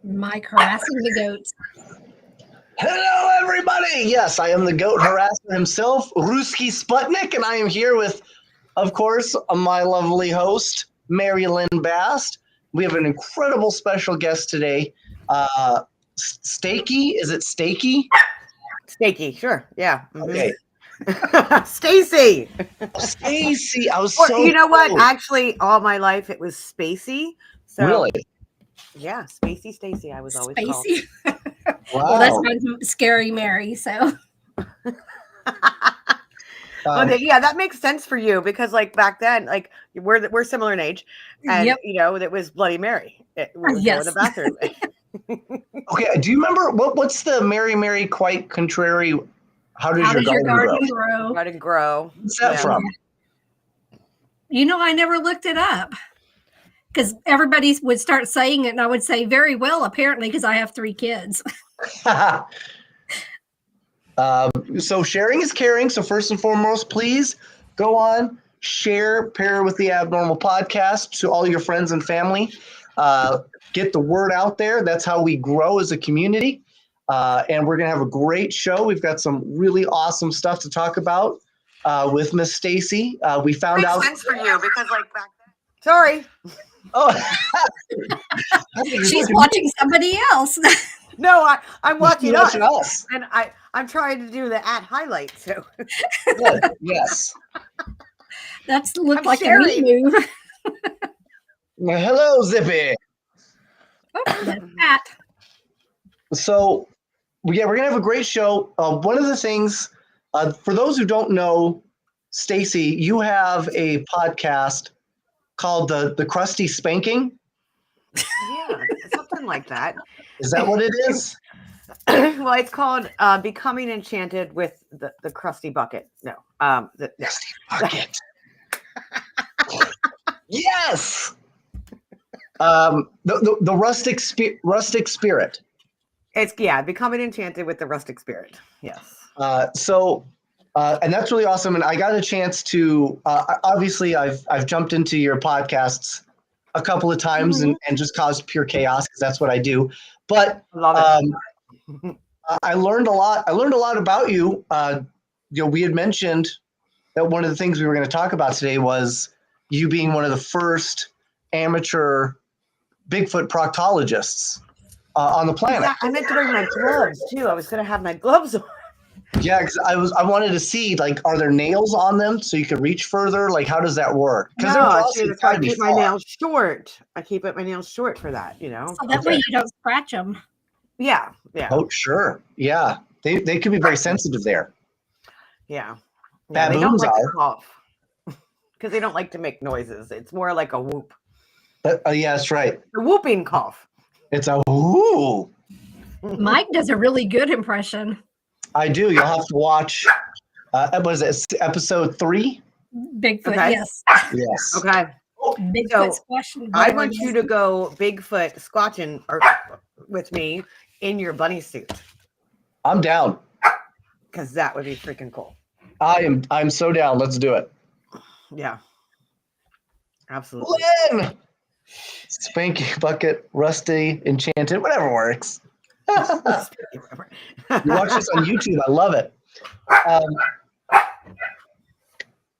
Mike harassing the goats. Hello, everybody. Yes, I am the goat harasser himself, Rustic Sputnik, and I am here with, of course, my lovely host, MaryLynn Bast. We have an incredible special guest today, Stacey. Is it Stacey? Stacey, sure. Yeah. Mm-hmm. Okay. Stacey. Stacey. I was You know what? Actually, all my life it was Spacey. So, really? Yeah, Stacey. I was always Spacey. called. Wow. Well, that's my Scary Mary. So. Yeah, that makes sense for you because, like back then, like we're similar in age, and yep. you know it was Bloody Mary. It was yes. in the bathroom. Okay. Do you remember what's the Mary quite contrary? How does your garden grow? Garden grow. What's that from? You know, I never looked it up because everybody would start saying it, and I would say, "Very well," apparently, because I have 3 kids. So sharing is caring. So first and foremost, please go on, share Pair with the Abnormal podcast to all your friends and family. Get the word out there. That's how we grow as a community. And we're going to have a great show. We've got some really awesome stuff to talk about with Miss Stacey. We found out. Makes sense for you because like back then. Sorry. Oh, she's watching somebody else. No, I'm watching us. And I'm trying to do the highlight too. Good. Yes. That's looked like a me move. Well, hello, Zippy. Oh, that's that. So, we're going to have a great show. One of the things, for those who don't know, Stacey, you have a podcast called the Crusty Spanking. Yeah, something like that. Is that what it is? Well, it's called Becoming Enchanted with the Crusty Bucket. No, the Crusty Bucket. Yes. The rustic spirit. It's Becoming Enchanted with the Rustic Spirit. Yes. And that's really awesome. And I got a chance to obviously I've jumped into your podcasts a couple of times and just caused pure chaos because that's what I do. But I learned a lot. I learned a lot about you. We had mentioned that one of the things we were going to talk about today was you being one of the first amateur Bigfoot proctologists on the planet. Yeah, I meant to bring my gloves too. I was going to have my gloves on. Yeah, because I wanted to see, like, are there nails on them so you could reach further? Like, how does that work? Because I keep my nails short. I keep my nails short for that, you know. So that way you don't scratch them. Yeah. Oh, sure. Yeah, they could be very sensitive there. Yeah. Baboons are. Because they don't like to make noises. It's more like a whoop. Yeah, that's right. A whooping cough. It's a whoo. Mike does a really good impression. I do. You'll have to watch. What is it? Episode 3? Bigfoot. Okay. Yes. Yes. Okay. Bigfoot squashing. I want you to go Bigfoot squatching with me in your bunny suit. I'm down. Because that would be freaking cool. I'm so down. Let's do it. Yeah. Absolutely. Lynn! Spanky Bucket, Rusty, Enchanted, whatever works. You watch this on YouTube. I love it.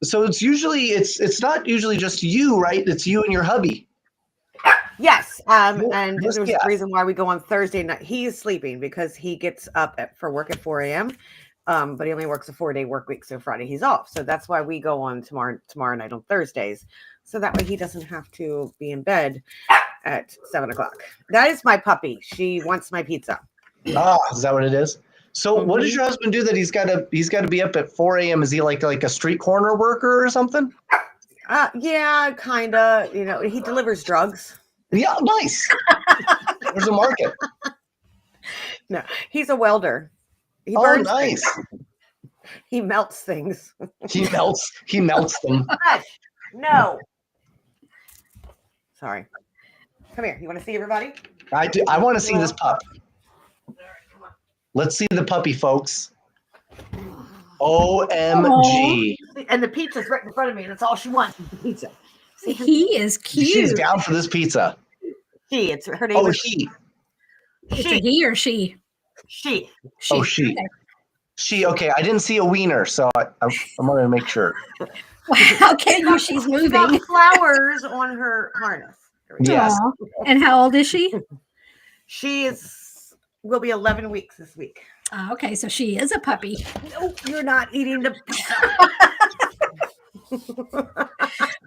So it's not usually just you, right? It's you and your hubby. Yes. And there's a reason why we go on Thursday night. He is sleeping because he gets up for work at 4 a.m. But he only works a 4-day work week. So Friday he's off. So that's why we go on tomorrow night on Thursdays. So that way he doesn't have to be in bed at 7 o'clock. That is my puppy. She wants my pizza. Ah, is that what it is? So what does your husband do that he's got to be up at 4 a.m.? Is he like a street corner worker or something? Yeah, kind of. You know, he delivers drugs. Yeah, nice. There's a market. No, he's a welder. He burns nice. Things. He melts things. He melts them. No. Sorry. Come here. You want to see everybody? I do. I want to see this pup. Let's see the puppy, folks. OMG. And the pizza's right in front of me. That's all she wants. Pizza. He is cute. She's down for this pizza. It's her name. He. It's a he or she? She. Oh, she. Okay. She. Okay, I didn't see a wiener, so I'm going to make sure. Okay, she's She's moving. got flowers on her harness. Yes. Aw. And how old is she? She will be 11 weeks this week. Okay, so she is a puppy. No, you're not eating the Well,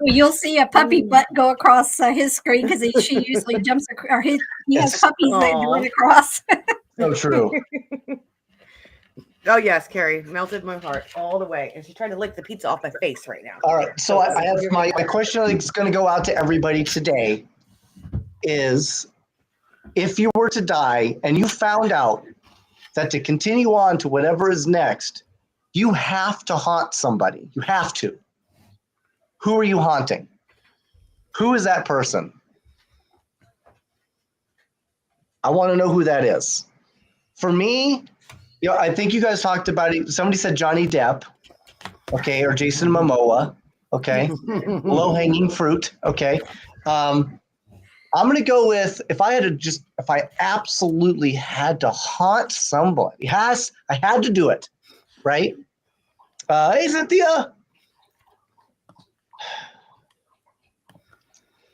you'll see a puppy butt go across his screen because she usually jumps or he has puppies that join across. So true. Oh yes, Carrie melted my heart all the way, and she's trying to lick the pizza off my face right now. All right, so I have my question that's going to go out to everybody today is, if you were to die and you found out that to continue on to whatever is next, you have to haunt somebody. You have to. Who are you haunting? Who is that person? I want to know who that is. For me, I think you guys talked about it. Somebody said Johnny Depp, okay, or Jason Momoa, okay, low-hanging fruit, okay. I'm going to go with, if I absolutely had to haunt somebody, I had to do it, right? Hey, Cynthia.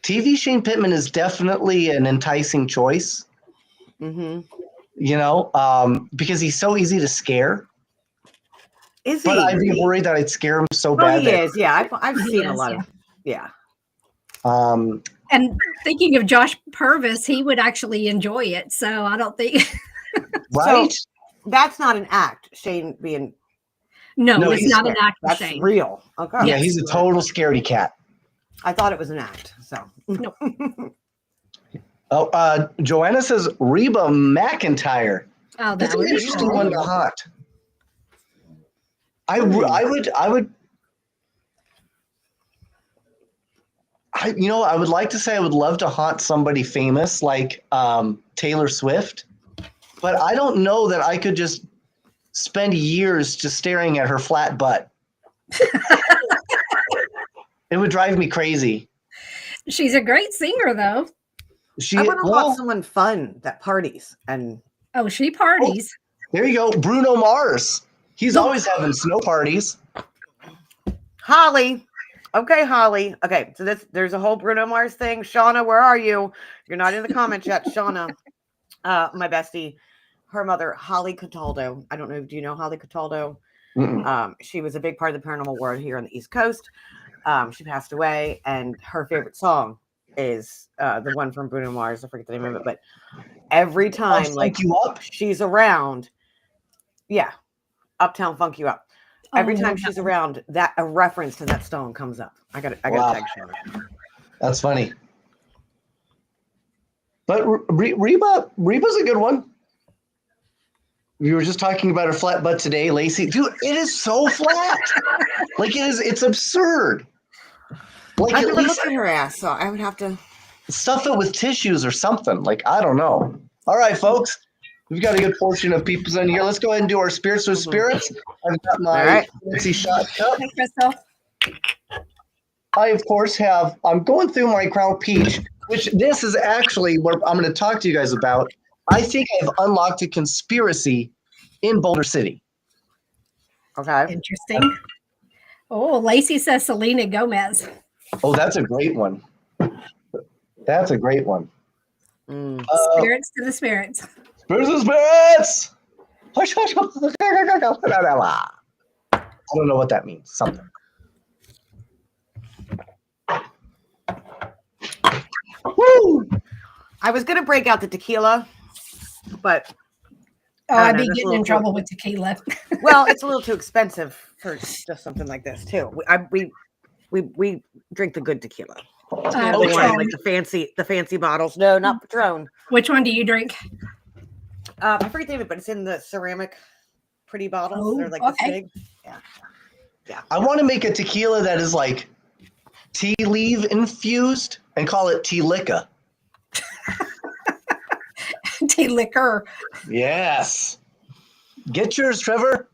TV Shane Pittman is definitely an enticing choice. Mm-hmm. Because he's so easy to scare. Is he? But I'd be worried that I'd scare him so Oh, bad. he is. Yeah, I've seen a lot of. Yeah. And thinking of Josh Purvis, he would actually enjoy it. So I don't think. Right? So, that's not an act. Shane being. No, it's not an act. That's Shane. real. Okay. Yeah, he's a total scaredy cat. I thought it was an act. So. No. Oh, Joanna says Reba McEntire. Oh, That's that an would be interesting cool. one to haunt. I would like to say I would love to haunt somebody famous like Taylor Swift, but I don't know that I could just spend years just staring at her flat butt. It would drive me crazy. She's a great singer, though. I want to haunt someone fun that parties and. Oh, she parties. There you go, Bruno Mars. He's always having snow parties. Holly. Okay, Holly. Okay, so there's a whole Bruno Mars thing. Shauna, where are you? You're not in the comments yet. Shauna, my bestie, her mother, Holly Cataldo. I don't know. Do you know Holly Cataldo? She was a big part of the paranormal world here on the East Coast. She passed away, and her favorite song is the one from Bruno Mars. I forget the name of it, but every time like she's around, yeah, Uptown Funk You Up. Every time she's around, that a reference to that song comes up. I got to tag Shauna. That's funny. But Reba's a good one. We were just talking about her flat butt today, Lacey. Dude, it is so flat. It's absurd. Like, I never looked at her ass, so I would have to stuff it with tissues or something. Like, I don't know. All right, folks. We've got a good portion of people in here. Let's go ahead and do our spirits with spirits. I've got my fancy shot cup. Hey, Crystal. I, of course, I'm going through my Crown Peach, which this is actually what I'm going to talk to you guys about. I think I've unlocked a conspiracy in Boulder City. Okay. Interesting. Oh, Lacey says Selena Gomez. Oh, that's a great one. That's a great one. Spirits to the spirits. Spirits to spirits! I don't know what that means. Something. Woo! I was going to break out the tequila, but I'd be getting in trouble with tequila. Well, it's a little too expensive for just something like this too. We drink the good tequila. Like the fancy bottles. No, not Patron. Which one do you drink? I forget the name of it, but it's in the ceramic pretty bottles. They're like this big. Yeah. I want to make a tequila that is like tea leaf infused and call it tea liquor. Tea liquor. Yes. Get yours, Trevor.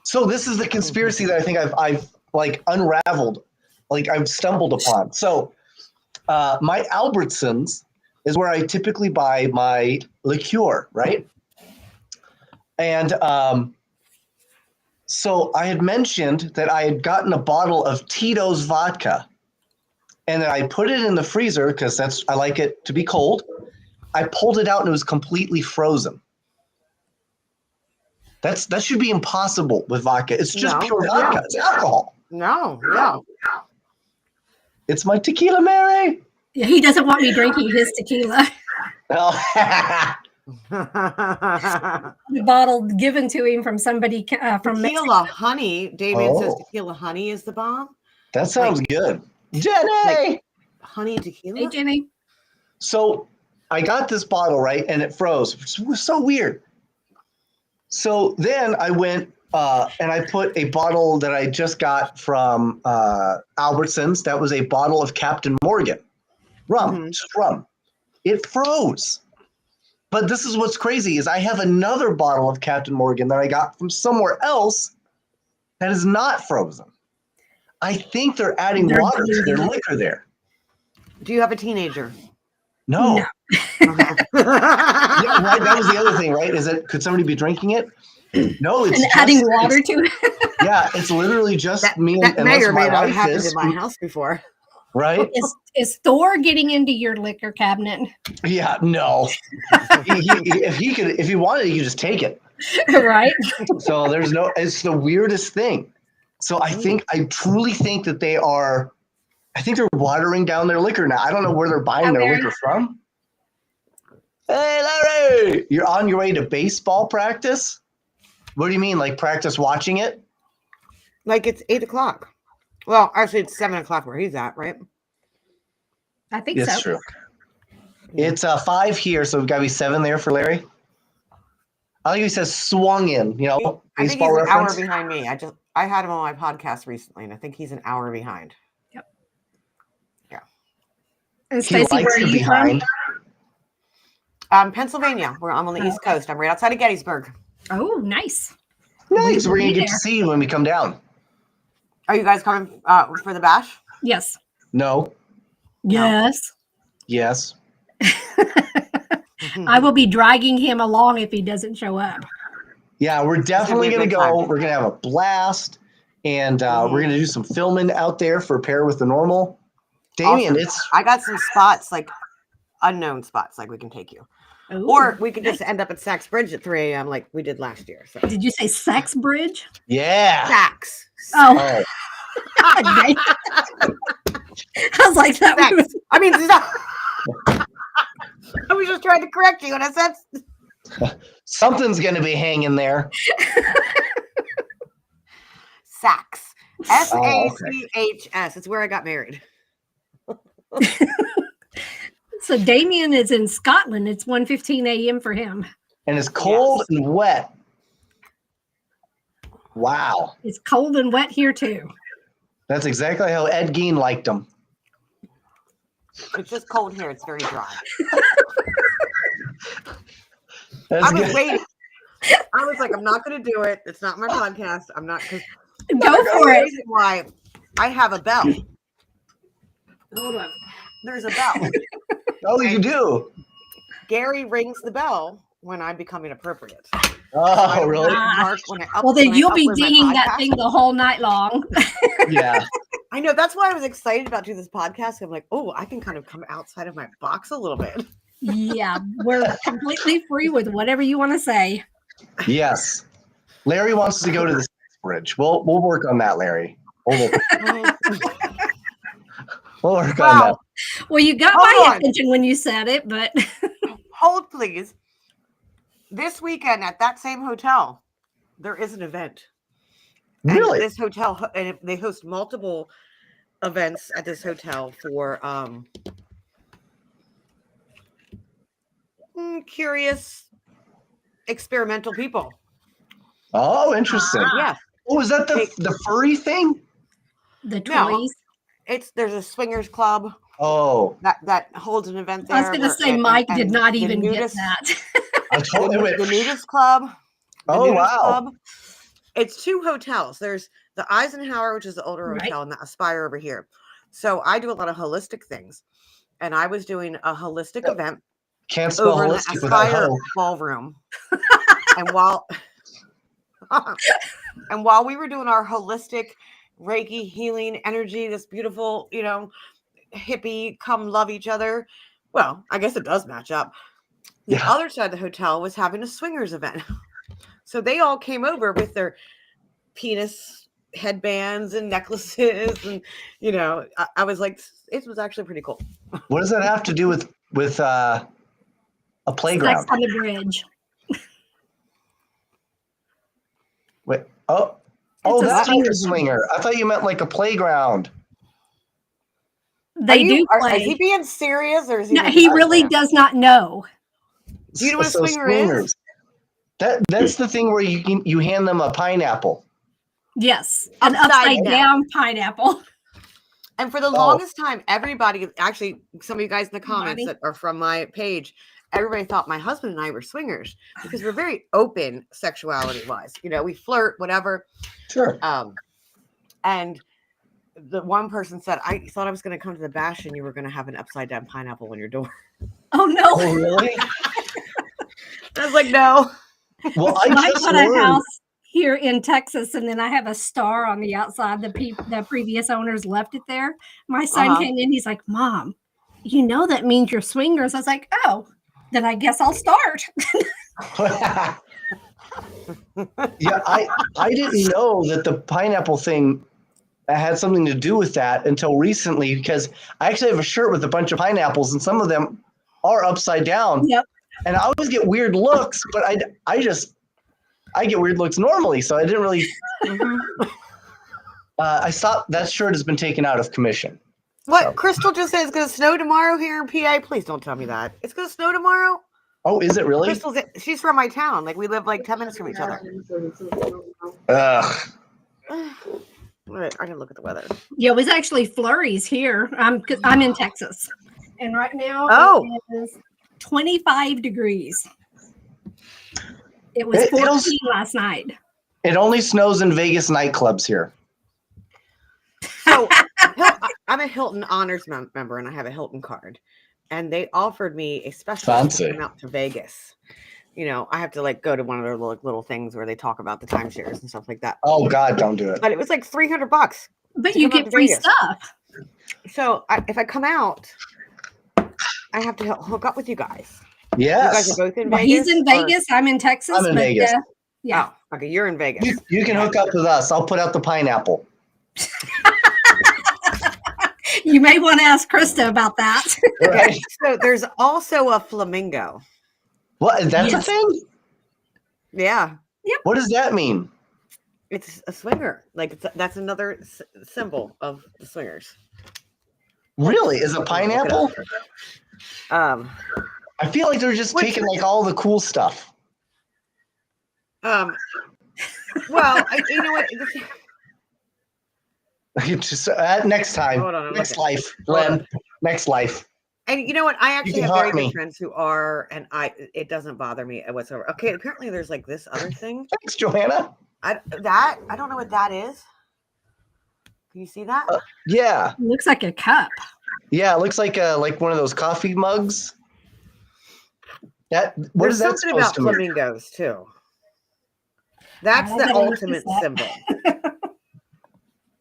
So this is the conspiracy that I think I've like unraveled, like I've stumbled upon. So my Albertsons is where I typically buy my liqueur, right? And so I had mentioned that I had gotten a bottle of Tito's vodka, and then I put it in the freezer because I like it to be cold. I pulled it out and it was completely frozen. That should be impossible with vodka. It's just pure vodka. No. It's alcohol. No. It's my tequila, Mary. Yeah, he doesn't want me drinking his tequila. Oh. The bottle given to him from somebody from tequila Mexico. honey. Damien says tequila honey is the bomb. That sounds good. Jenny! Honey tequila? Hey, Jenny. So I got this bottle, right? And it froze. It was so weird. So then I went and I put a bottle that I just got from Albertsons. That was a bottle of Captain Morgan. Rum. Just rum. It froze. But this is what's crazy is I have another bottle of Captain Morgan that I got from somewhere else that is not frozen. I think they're adding water to their liquor there. Do you have a teenager? No. Yeah, right. That was the other thing, right? Could somebody be drinking it? No, it's just, adding water to it. Yeah, it's literally just me that and may or may my not have wife happened in my house before. Right? Is Thor getting into your liquor cabinet? Yeah, no. If he wanted, he could just take it. Right. So it's the weirdest thing. So I truly think that they're watering down their liquor now. I don't know where they're buying their liquor from. Hey, Larry, you're on your way to baseball practice? What do you mean, like practice watching it? Like it's 8:00. Well, actually, it's 7:00 where he's at, right? I think so. That's true. It's 5 here, so we've got to be 7 there for Larry. I think he says swung in, baseball I think he's an reference. hour behind me. I had him on my podcast recently, and I think he's an hour behind. Yep. Yeah. And Stacey, where are you behind? Pennsylvania. I'm on the East Coast. I'm right outside of Gettysburg. Oh, nice. Nice. We're going to get to see you when we come down. Are you guys coming for the bash? Yes. No. Yes. Yes. I will be dragging him along if he doesn't show up. Yeah, we're definitely going to go. Time. We're going to have a blast, and we're going to do some filming out there for Pair with the Normal. Damien, awesome. I got some spots, like unknown spots, like we can take you. Ooh, or we could just end up at Saks Bridge at 3 a.m. like we did last year. So. Did you say Saks Bridge? Yeah. Saks. Oh. I was like, that was... I mean, I was just trying to correct you, and I said something's going to be hanging there. Saks. Sachs. It's where I got married. So Damien is in Scotland. It's 1:15 a.m. for him. And it's cold and wet. Wow. It's cold and wet here too. That's exactly how Ed Gein liked them. It's just cold here. It's very dry. That's I was good. waiting. I was like, I'm not going to do it. It's not my podcast. I'm not. Go for it. Reason why I have a bell. Hold on. There's a bell. Oh, you do? Gary rings the bell when I become inappropriate. Oh, really? Well, then you'll be dinging that thing the whole night long. Yeah. I know. That's why I was excited about doing this podcast. I'm like, oh, I can kind of come outside of my box a little bit. Yeah, we're completely free with whatever you want to say. Yes. Larry wants to go to the bridge. We'll work on that, Larry. We'll work on that. Well, you got my attention when you said it, but hold please. This weekend at that same hotel, there is an event. Really? And this hotel, and they host multiple events at this hotel for curious, experimental people. Oh, interesting. Yeah. Oh, is that the furry thing? The toys. No, there's a swingers club. Oh, that holds an event there. I was going to say Mike did not even get that. I totally went. The nudist club. Oh, wow. Club. It's 2 hotels. There's the Eisenhower, which is the older hotel, and the Aspire over here. So I do a lot of holistic things. and I was doing a holistic event Can't spell over in the holistic without Aspire ho. ballroom. And while we were doing our holistic Reiki healing energy, this beautiful, hippie, come love each other. Well, I guess it does match up. The other side of the hotel was having a swingers event. So they all came over with their penis headbands and necklaces. And, I was like, it was actually pretty cool. What does that have to do with a playground? Sex on the bridge. Wait, that's like a swinger. I thought you meant like a playground. They do play. Is he being serious, or is he? No, he really does not know. Do you know what a swinger is? That's the thing where you hand them a pineapple. Yes, an upside down pineapple. And for the longest time, everybody, actually, some of you guys in the comments that are from my page, everybody thought my husband and I were swingers because we're very open sexuality wise. We flirt, whatever. Sure. And the one person said, I thought I was going to come to the bash and you were going to have an upside down pineapple on your door. Oh, no. Oh, really? I was like, no. Well, I bought a house here in Texas, and then I have a star on the outside. The previous owners left it there. My son came in. He's like, Mom, that means you're swingers. I was like, oh, then I guess I'll start. Yeah, I didn't know that the pineapple thing had something to do with that until recently, because I actually have a shirt with a bunch of pineapples, and some of them are upside down. Yep. And I always get weird looks, but I get weird looks normally, so I didn't really. I stopped. That shirt has been taken out of commission. What? So. Crystal just said it's going to snow tomorrow here in PA. Please don't tell me that. It's going to snow tomorrow? Oh, is it really? She's from my town. Like, we live like 10 minutes from each other. Ugh. Right, I didn't look at the weather. Yeah, it was actually flurries here. I'm in Texas, and right now it is 25 degrees. It was 14 last night. It only snows in Vegas nightclubs here. So I'm a Hilton Honors member, and I have a Hilton card. And they offered me a special to come out to Vegas. I have to go to one of their little things where they talk about the timeshares and stuff like that. Oh God, don't do it. But it was like $300. But you get free stuff. So if I come out, I have to hook up with you guys. Yes. You guys are both in Vegas? He's in Vegas. I'm in Texas. I'm in Vegas. Yeah. Oh, okay, you're in Vegas. You can hook up with us. I'll put out the pineapple. You may want to ask Krista about that. Okay. So there's also a flamingo. What? That's a thing? Yeah. Yep. What does that mean? It's a swinger. That's another symbol of the swingers. Really? Is a pineapple? I feel like they're just taking all the cool stuff. Well, you know what? Just next time. Hold on, next life, Glenn. Next life. And you know what? I actually have very good friends who are, and it doesn't bother me whatsoever. Okay, apparently there's this other thing. Thanks, Johanna. I don't know what that is. Can you see that? Yeah. It looks like a cup. Yeah, it looks like one of those coffee mugs. There's something about flamingos too. That's the ultimate symbol.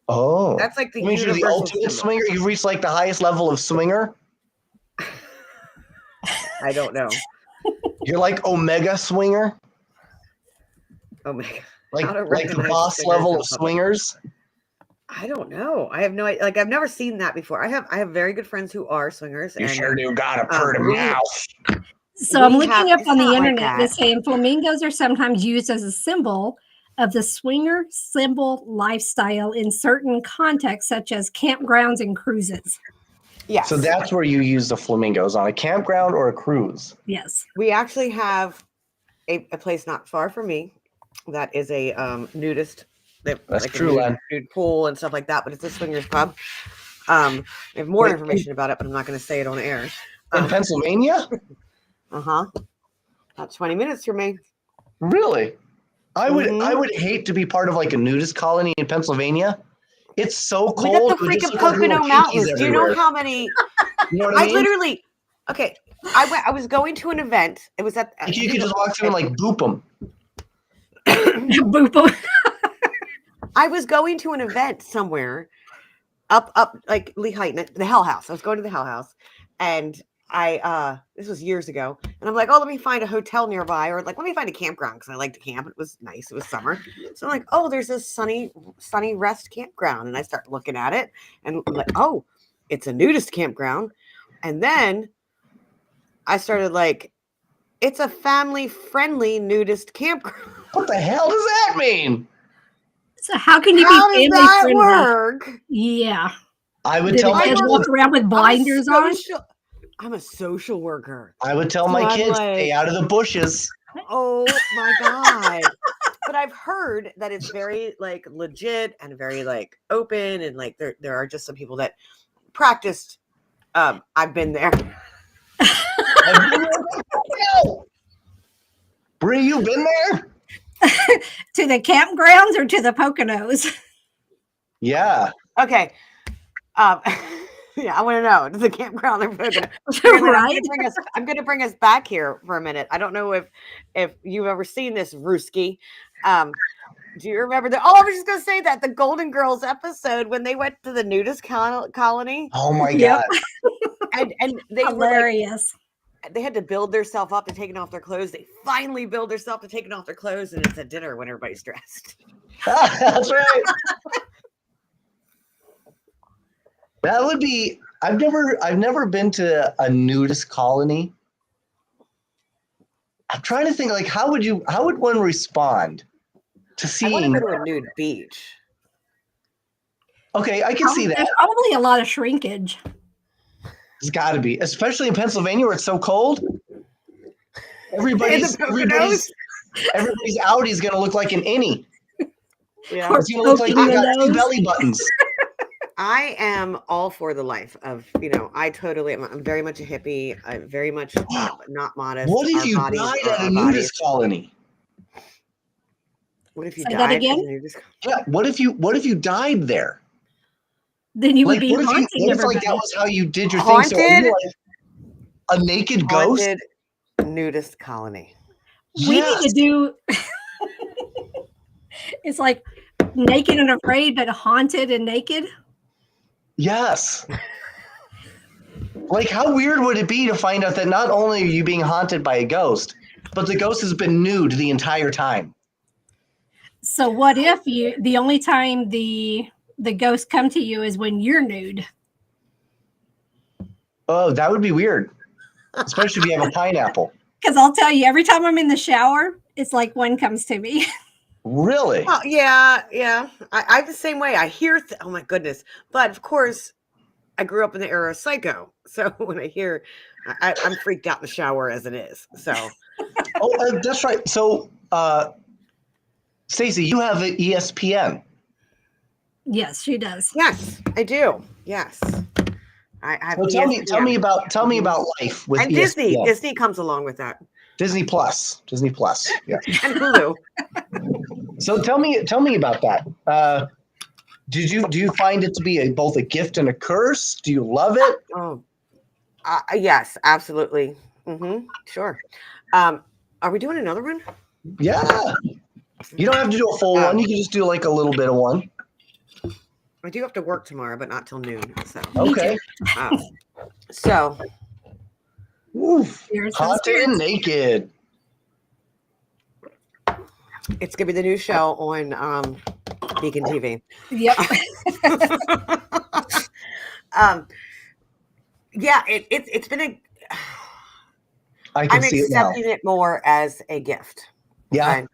Oh, that's like the you're the ultimate swinger. You've reached the highest level of swinger. I don't know. You're like Omega swinger. Omega, like the boss level of swingers. I don't know. I have no idea. I've never seen that before. I have very good friends who are swingers. You sure do got a purty mouth. So I'm looking up on the internet. They're saying flamingos are sometimes used as a symbol of the swinger symbol lifestyle in certain contexts, such as campgrounds and cruises. Yes. So that's where you use the flamingos, on a campground or a cruise. Yes. We actually have a place not far from me that is a nudist. That's true, Len. Nude pool and stuff like that, but it's a swingers club. I have more information about it, but I'm not going to say it on air. In Pennsylvania? About 20 minutes from me. Really? I would hate to be part of a nudist colony in Pennsylvania. It's so cold. We got the freaking Pocono Mountains. Do you know how many You know what I mean? literally, okay. I was going to an event. It was at. Like you could just walk through and like boop them. Boop 'em. I was going to an event somewhere up like Lehigh, the Hell House. I was going to the Hell House, and this was years ago, and I'm like, oh, let me find a hotel nearby, or like let me find a campground because I like to camp. It was nice. It was summer, so I'm like, oh, there's this sunny rest campground, and I start looking at it, and I'm like, oh, it's a nudist campground, and then I started like, it's a family-friendly nudist campground. What the hell does that mean? So how can you How be does family that friendly? work? Yeah. I would Did tell the my kids kids. walk around with blinders on? I'm a social worker. I would tell So my I'm kids, like- stay out of the bushes. Oh my God. But I've heard that it's very like legit and very like open, and like there are just some people that practiced. I've been there. No. Bree, you been there? To the campgrounds or to the Poconos? Yeah. Okay. Yeah, I want to know. The campground. Right? I'm going to bring us back here for a minute. I don't know if you've ever seen this, Rustic. Do you remember that? Oh, I was just going to say that the Golden Girls episode when they went to the nudist colony. Oh my Yep. God. And they were like, Hilarious. they had to build themselves up to taking off their clothes. They finally build themselves to taking off their clothes, and it's a dinner when everybody's dressed. That's right. That would be. I've never been to a nudist colony. I'm trying to think, like, how would one respond to I seeing? want to go to a nude beach. Okay, I can see that. There's probably a lot of shrinkage. It's got to be, especially in Pennsylvania where it's so cold. Everybody's outie is going to look like an innie. Yeah. It's going to look like Poking they got the two nose. belly buttons. I am all for the life of, I'm very much a hippie. I'm very much not modest. What if Our you bodies died are at a our nudist bodies. colony? What if you Say that died? again? at a nudist colony? Yeah. What if you died there? Then you would Like, be what if haunting like everybody. that was how you did your thing? So are Haunted? you like a naked ghost? Haunted nudist colony. We Yes. need to do it's like naked and afraid, but haunted and naked. Yes. Like, how weird would it be to find out that not only are you being haunted by a ghost, but the ghost has been nude the entire time? So what if the only time the ghosts come to you is when you're nude? Oh, that would be weird. Especially if you have a pineapple. Because I'll tell you, every time I'm in the shower, it's like one comes to me. Really? Well, yeah. I'm the same way. I hear, oh my goodness. But of course, I grew up in the era of Psycho. So when I hear, I'm freaked out in the shower as it is. So. Oh, that's right. So, Stacey, you have an ESPN. Yes, she does. Yes, I do. Yes. I have Well, tell me about life with and ESPN. Disney comes along with that. Disney Plus. Yeah. And Hulu. So tell me about that. Do you find it to be both a gift and a curse? Do you love it? Oh, yes, absolutely. Sure. Are we doing another one? Yeah. You don't have to do a full one. You can just do like a little bit of one. I do have to work tomorrow, but not till noon. So Okay. So Oof. Here's some Haunted and naked. it's gonna be the new show on Beacon TV. Yep. Yeah, it's been I can I'm see it now. accepting it more as a gift. Yeah.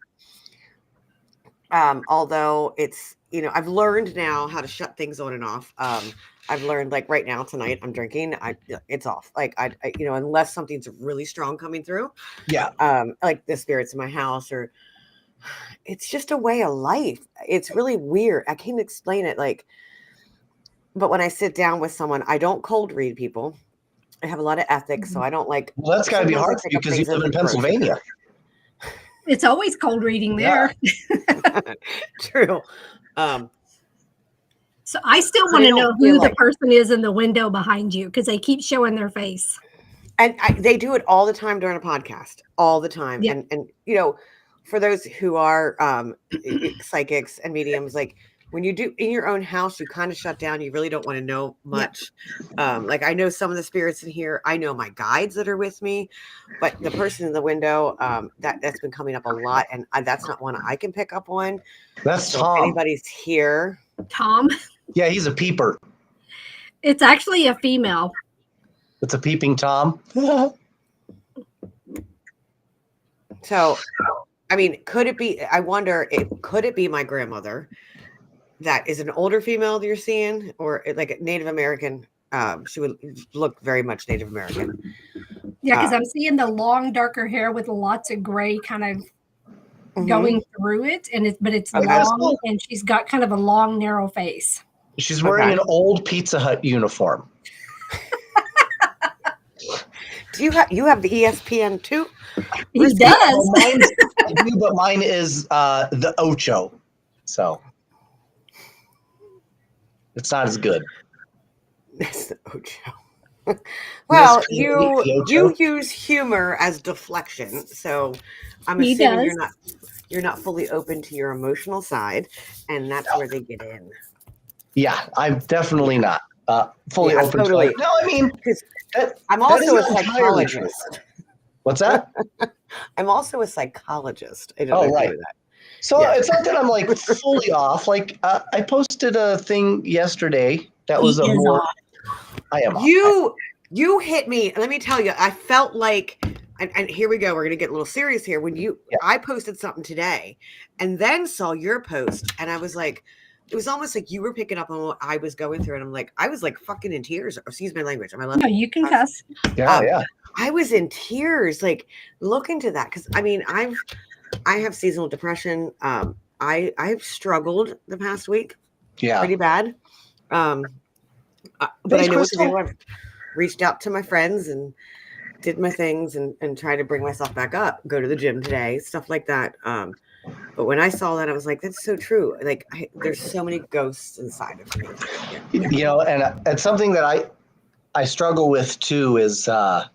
Okay? Although it's, I've learned now how to shut things on and off. I've learned, like, right now tonight I'm drinking. It's off. Like I unless something's really strong coming through. Yeah. Like the spirits in my house, or it's just a way of life. It's really weird. I can't explain it. But when I sit down with someone, I don't cold read people. I have a lot of ethics, so I don't like. Well, that's got to be sometimes I hard for pick you up because you things live in the grocery Pennsylvania. It's always cold reading there. True. So I still So want they to don't know feel who the like- person is in the window behind you because they keep showing their face. And they do it all the time during a podcast, all the time. Yeah. And you know, for those who are psychics and mediums, like when you do in your own house, you kind of shut down. You really don't want to know much. Like I know some of the spirits in here. I know my guides that are with me, but the person in the window, that's been coming up a lot, and that's not one I can pick up on. That's So Tom. if anybody's here, Tom. Yeah, he's a peeper. It's actually a female. It's a peeping Tom. so I mean, could it be? I wonder, could it be my grandmother? That is an older female that you're seeing, or like a Native American. She would look very much Native American. Yeah, because I'm seeing the long, darker hair with lots of gray kind of going through it, and it's long, and she's got kind of a long, narrow face. She's wearing an old Pizza Hut uniform. Do you have the ESPN too? He does. Well, I do, but mine is the Ocho, so it's not as good. That's the Ocho. Well, you use humor as deflection, so I'm assuming you're not fully open to your emotional side, and that's where they get in. Yeah, I'm definitely not fully open to it. No, I mean, I'm also a psychologist. What's that? I'm also a psychologist. I don't know right. that. So it's not that I'm like fully off. Like I posted a thing yesterday that was I am off. You hit me. Let me tell you, I felt like, and here we go. We're gonna get a little serious here. When I posted something today, and then saw your post, and I was like, it was almost like you were picking up on what I was going through, and I'm like, I was like fucking in tears. Excuse my language. Am I allowed? No, you can cuss. Yeah. I was in tears, like look into that, because I mean, I have seasonal depression. I've struggled the past week, pretty bad. But I know what to do. I've reached out to my friends and did my things and tried to bring myself back up. Go to the gym today, stuff like that. But when I saw that, I was like, that's so true. Like there's so many ghosts inside of me. Yeah. You know, and it's something that I struggle with too. Is I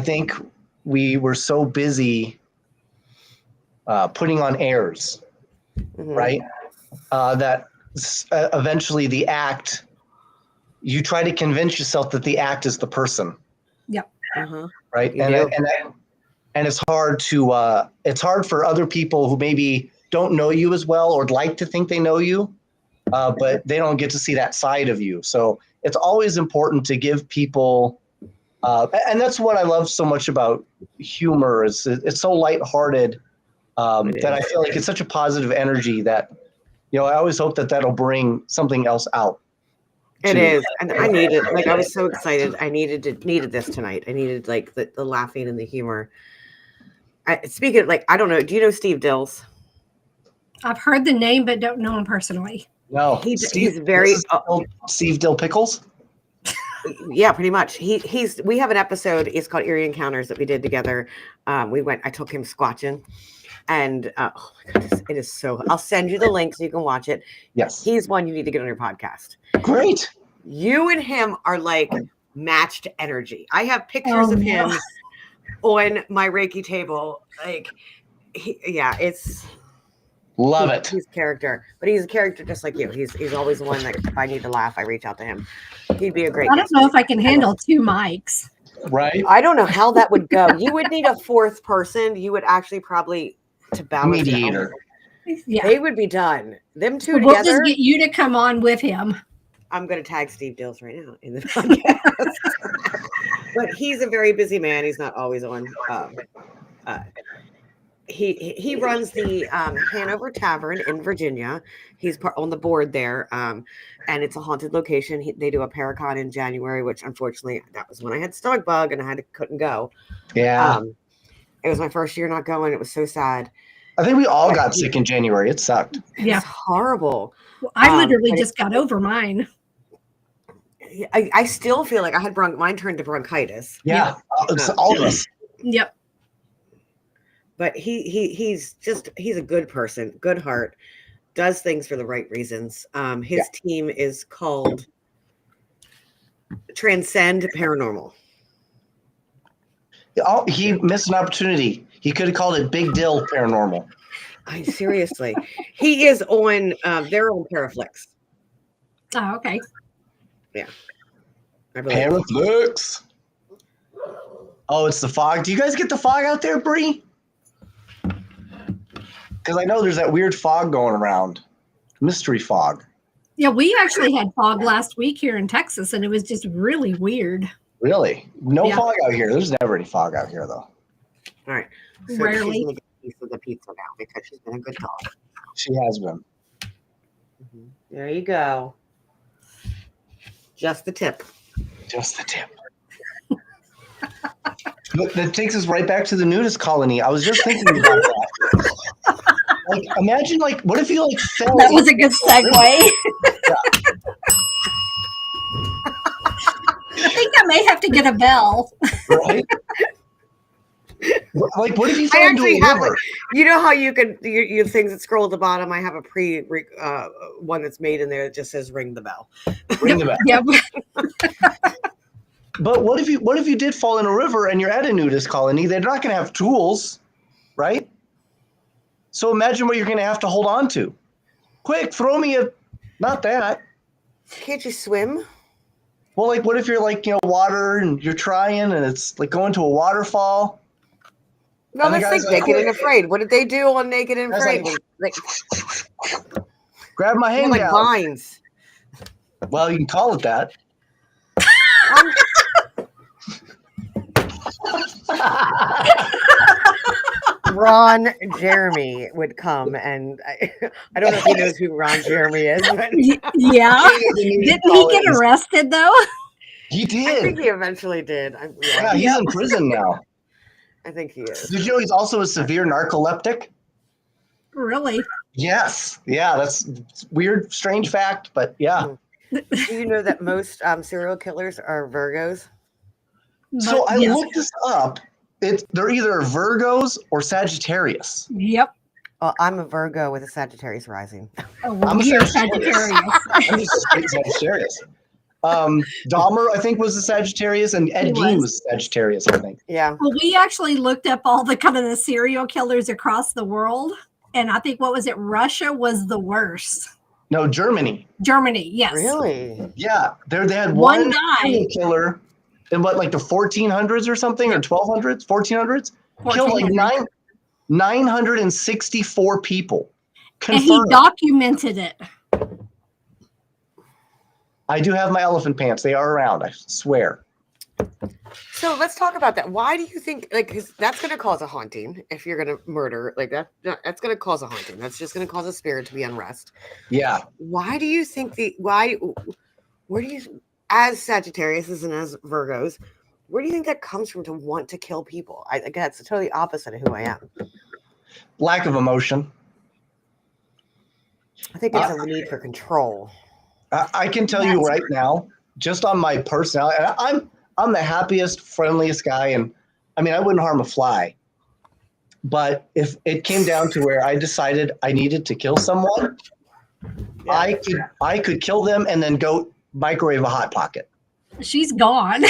think we were so busy putting on airs, right? That eventually the act, you try to convince yourself that the act is the person. Yep. Right. And it's hard for other people who maybe don't know you as well or like to think they know you, but they don't get to see that side of you. So it's always important to give people, and that's what I love so much about humor is it's so lighthearted that I feel like it's such a positive energy that, you know, I always hope that that'll bring something else out. It is, and I needed, like, I was so excited. I needed this tonight. I needed like the laughing and the humor. Speaking of, like, I don't know. Do you know Steve Dills? I've heard the name, but don't know him personally. No, he's very Steve Dill Pickles. Yeah, pretty much. We have an episode. It's called Eerie Encounters that we did together. I took him squatching, and oh my goodness, it is so. I'll send you the link so you can watch it. Yes, he's one you need to get on your podcast. Great. You and him are like matched energy. I have pictures of him on my Reiki table. Like, it's. Love it. He's character, but he's a character just like you. He's always the one that if I need to laugh, I reach out to him. He'd be a great. I don't know if I can handle 2 mics. Right. I don't know how that would go. You would need a 4th person. You would actually probably to balance mediator. Yeah, they would be done. Them two we'll together. Just get you to come on with him. I'm going to tag Steve Dills right now in the podcast. But he's a very busy man. He's not always on. He runs the Hanover Tavern in Virginia. He's on the board there, and it's a haunted location. They do a Paracon in January, which unfortunately that was when I had stomach bug and I couldn't go. Yeah, it was my first year not going. It was so sad. I think we all got sick in January. It sucked. It was horrible. Well, I literally just got over mine. I still feel like I had mine turned to bronchitis. Yeah, it's all of us. Yep. But he's a good person, good heart, does things for the right reasons. His team is called Transcend Paranormal. Oh, he missed an opportunity. He could have called it Big Dill Paranormal. Seriously, he is on their own Paraflix. Oh, okay. Yeah. Paraflix. Oh, it's the fog. Do you guys get the fog out there, Bree? Because I know there's that weird fog going around. Mystery fog. Yeah, we actually had fog last week here in Texas, and it was just really weird. Really? No fog out here. There's never any fog out here, though. All right. So Rarely. she's going to get a piece of the pizza now because she's been a good dog. She has been. There you go. Just the tip. Just the tip. But that takes us right back to the nudist colony. I was just thinking about that. Like, imagine, like, what if you, like, fell? That was a good segue. I think I may have to get a bell. Right? Like, what if you fell I into actually a have, river? you know how you can, you things that scroll at the bottom, I have a one that's made in there that just says ring the bell. Ring the bell. Yep. But what if you did fall in a river and you're at a nudist colony? They're not going to have tools, right? So imagine what you're going to have to hold on to. Quick, throw me a... Not that. Can't you swim? Well, like, what if you're, like, water and you're trying and it's, like, going to a waterfall? No, And the that's guy's like like, Naked and Afraid. What did they do on Naked and That's Afraid? like, grab my hand like down. vines. Well, you can call it that. Ron Jeremy would come, and I don't know if he knows who Ron Jeremy is. But Yeah. Didn't he get arrested, though? He I did. think he eventually did. Yeah, he's in prison now. I think he is. Did you know he's also a severe narcoleptic? Really? Yes. Yeah, that's weird, strange fact, but yeah. Do you know that most serial killers are Virgos? So I Yes. looked this up. They're either Virgos or Sagittarius. Yep. Well, I'm a Virgo with a Sagittarius rising. I'm a You're Sagittarius. Sagittarius. I'm just a straight Sagittarius. Dahmer, I think, was a Sagittarius, and Ed Gein was a Sagittarius, I think. Yeah. Well, we actually looked up all the kind of the serial killers across the world, and I think, what was it? Russia was the worst. No, Germany. Germany, yes. Really? Yeah, they had One one guy. serial killer in what, like the 1400s or something, or 1200s, 1400s, killed like 964 people. And he Confirmed. documented it. I do have my elephant pants. They are around, I swear. So let's talk about that. Why do you think, like, 'cause that's going to cause a haunting if you're going to murder like that? That's going to cause a haunting. That's just going to cause a spirit to be unrest. Yeah. Why do you think where do you, as Sagittarius and as Virgos, where do you think that comes from to want to kill people? Again, it's totally opposite of who I am. Lack of emotion. I think it's a need for control. I can tell you right now, just on my personality, I'm the happiest, friendliest guy, and I mean, I wouldn't harm a fly. But if it came down to where I decided I needed to kill someone, I could kill them and then go microwave a Hot Pocket. She's gone.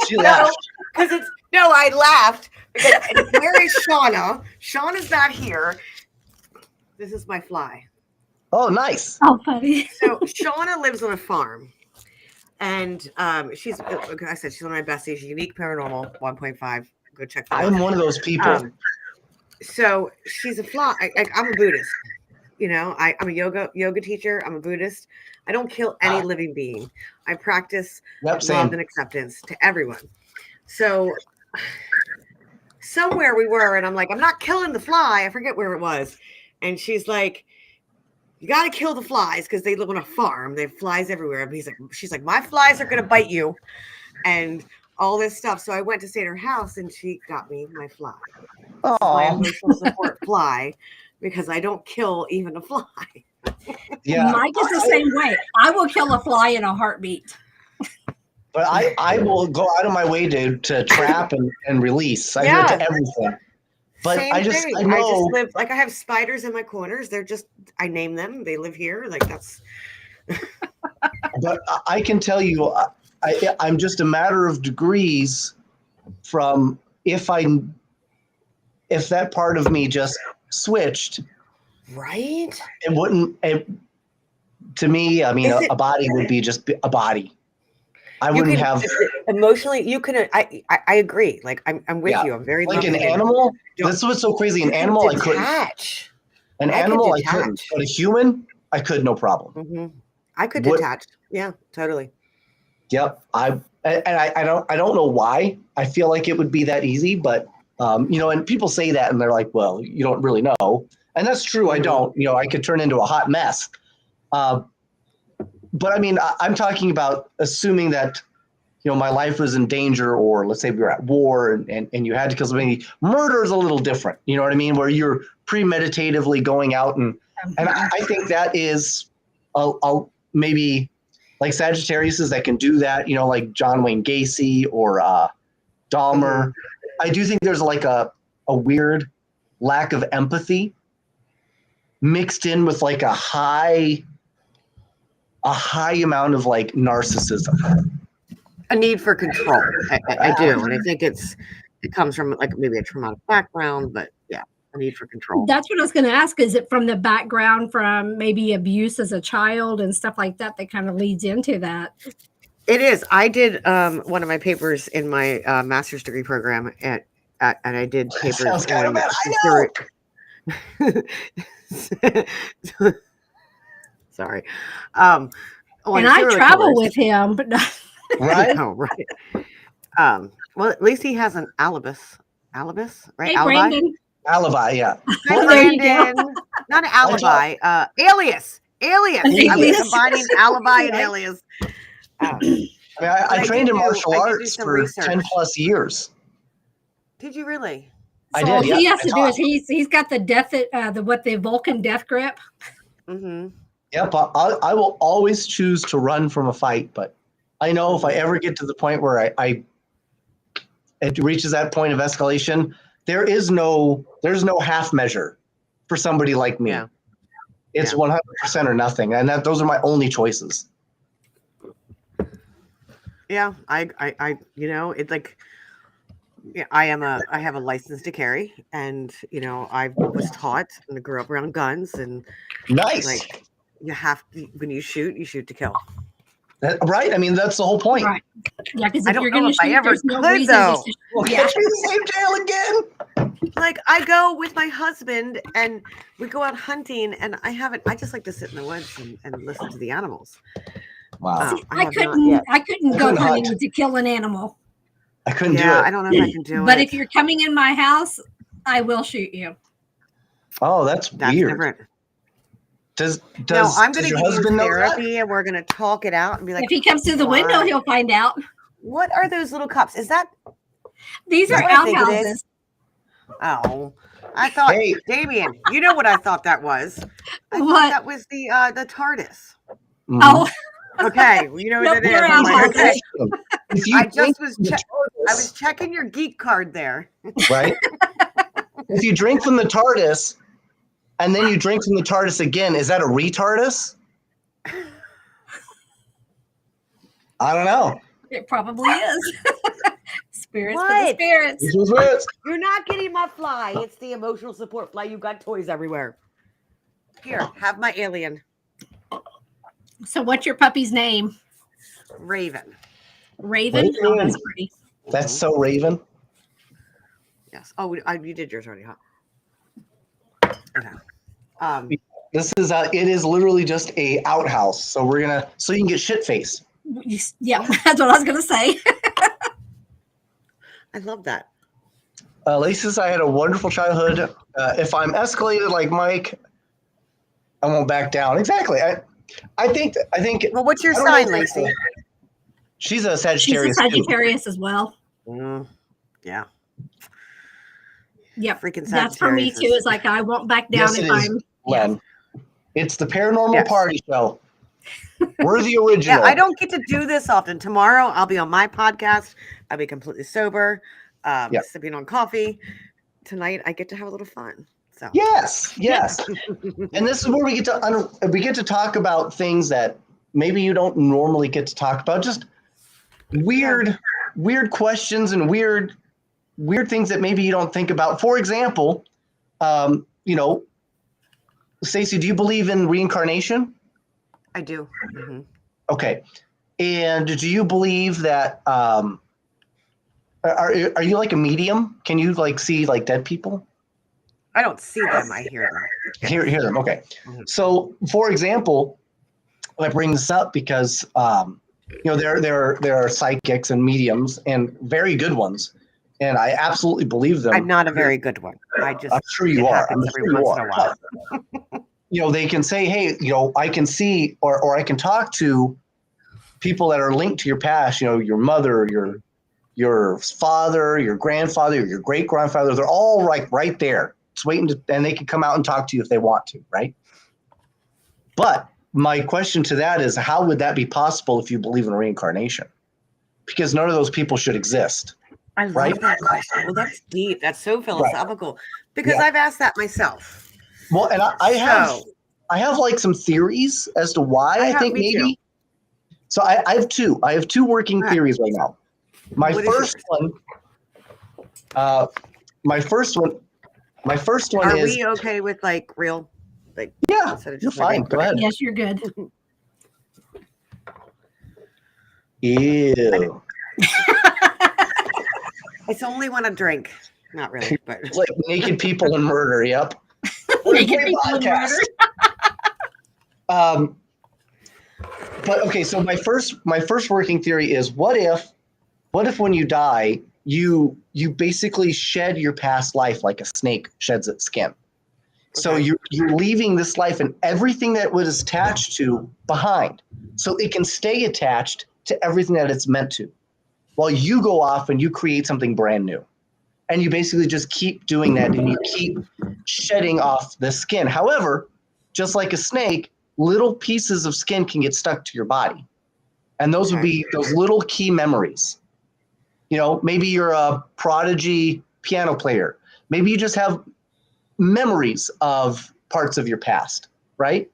She laughed. I laughed because where is Shauna? Shauna's not here. This is my fly. Oh, nice. Oh, funny. So Shauna lives on a farm, and she's, like I said, she's one of my besties. She's Unique Paranormal 1.5. Go check that out. I'm one of those people. So she's a fly. I'm a Buddhist. I'm a yoga teacher. I'm a Buddhist. I don't kill any living being. I practice love and acceptance to everyone. So somewhere we were, and I'm like, I'm not killing the fly. I forget where it was. And she's like, you got to kill the flies because they live on a farm. They have flies everywhere. And she's like, my flies are going to bite you and all this stuff. So I went to stay at her house and she got me my fly. My emotional support fly, because I don't kill even a fly. Yeah. Mike is the same way. I will kill a fly in a heartbeat. But I will go out of my way to trap and release. I do it to everything. But Same I just thing. I know. I just live like I have spiders in my corners. I name them. They live here. Like that's. But I can tell you, I'm just a matter of degrees from if that part of me just switched, Right. it wouldn't. To me, I mean, a body would be just a body. I wouldn't have emotionally. You can. I agree. Like I'm with you. I'm very like loving an animal. Don't- That's what's so crazy. An You can animal, I couldn't. detach. An I could animal, I detach. couldn't. But a human, I could, no problem. Mm-hmm. I could What- detach. Yeah, totally. Yep. I don't know why I feel like it would be that easy, but and people say that and they're like, well, you don't really know. And that's true. I don't, I could turn into a hot mess. But I mean, I'm talking about assuming that, my life was in danger, or let's say we were at war and you had to kill somebody. Murder is a little different. You know what I mean? Where you're premeditatively going out and I think that is maybe like Sagittariuses that can do that, like John Wayne Gacy or Dahmer. I do think there's like a weird lack of empathy mixed in with like a high amount of like narcissism. A need for control. I do. And I think it comes from like maybe a traumatic background, but yeah, a need for control. That's what I was going to ask. Is it from the background from maybe abuse as a child and stuff like that kind of leads into that? It is. I did one of my papers in my master's degree program and I did papers on sorry. And I travel with him, but right? Oh, right. Well, at least he has an alibis, right? Hey, Brandon. Alibi, yeah. Hi, Brandon. Not an alibi. Alias. I was combining alibi and alias. I trained in martial arts for 10 plus years. Did you really? I did. All he has to do is he's got the the Vulcan death grip. Mm-hmm. Yep. I will always choose to run from a fight, but I know if I ever get to the point where it reaches that point of escalation, there's no half measure for somebody like me. Yeah. It's 100% or nothing, and those are my only choices. Yeah, I it's like, I have a license to carry, and I was taught and grew up around guns, and nice. Like when you shoot to kill. Right. I mean, that's the whole point. Right. Yeah, because if you're going to shoot, there's no reason. We'll catch me in the same jail again. Like I go with my husband and we go out hunting, and I just like to sit in the woods and listen to the animals. Wow. See, I couldn't go hunting to kill an animal. I couldn't do it. I don't know if I can do it. But if you're coming in my house, I will shoot you. Oh, that's weird. Different. Does I'm going to your give husband you know therapy, that? and we're going to talk it out and be like, if he comes through the window, he'll find out. What are those little cups? These are outhouses. Oh, I thought, Damien, you know what I thought that was? I thought that was the TARDIS. Mm-hmm. Oh, okay. Well, you know what it is. I was checking your geek card there. Right. If you drink from the TARDIS and then you drink from the TARDIS again, is that a retardus? I don't know. It probably is. Spirits for the spirits. You're not getting my fly. It's the emotional support fly. You got toys everywhere. Here, have my alien. So what's your puppy's name? Raven. Raven? Oh, that's pretty. That's so Raven. Yes. Oh, you did yours already, huh? Okay. This is it is literally just a outhouse. So so you can get shit face. Yeah, that's what I was gonna say. I love that. Lacey says, I had a wonderful childhood. If I'm escalated like Mike, I won't back down. Exactly. I think. Well, what's your sign, Lacey? She's a Sagittarius. She's a Sagittarius as well. Yeah. Yeah. Freaking Sagittarius. That's for me too. It's like I won't back down if I'm. Len. It's the paranormal party show. We're the original. Yeah, I don't get to do this often. Tomorrow I'll be on my podcast. I'll be completely sober, sipping on coffee. tonight I get to have a little fun. So yes. And this is where we get to talk about things that maybe you don't normally get to talk about. Just weird questions and weird things that maybe you don't think about. For example, Stacey, do you believe in reincarnation? I do. Mm-hmm. Okay. And do you believe that are you like a medium? Can you like see like dead people? I don't see them, I hear them. Yes. Hear them. Okay. Mm-hmm. So, for example, I bring this up because there are psychics and mediums and very good ones, and I absolutely believe them. I'm not a very good one. I'm sure you are. I'm sure every once in a while. They can say, hey, I can see or I can talk to people that are linked to your past, your mother, your father, your grandfather, your great grandfather. They're all like right there. It's waiting and they can come out and talk to you if they want to, right? But my question to that is, how would that be possible if you believe in reincarnation? Because none of those people should exist. I love that question. Well, that's deep. That's so philosophical. Right. Because I've asked that myself. Well, and I have like some theories as to why I think maybe. Too. So I have two. I have two working theories right now. My first one Are is. Are we okay with like real? Like yeah, you're fine. Go ahead. Yes, you're good. Ew. It's only when I drink. Not really, but it's like naked people and murder. Yep. Naked people and murder. But okay, so my first working theory is what if when you die, you basically shed your past life like a snake sheds its skin. Okay. So you're leaving this life and everything that was attached to behind, so it can stay attached to everything that it's meant to, while you go off and you create something brand new, and you basically just keep doing that and you keep shedding off the skin. However, just like a snake, little pieces of skin can get stuck to your body, and those would be those little key memories. Maybe you're a prodigy piano player. Maybe you just have memories of parts of your past, right?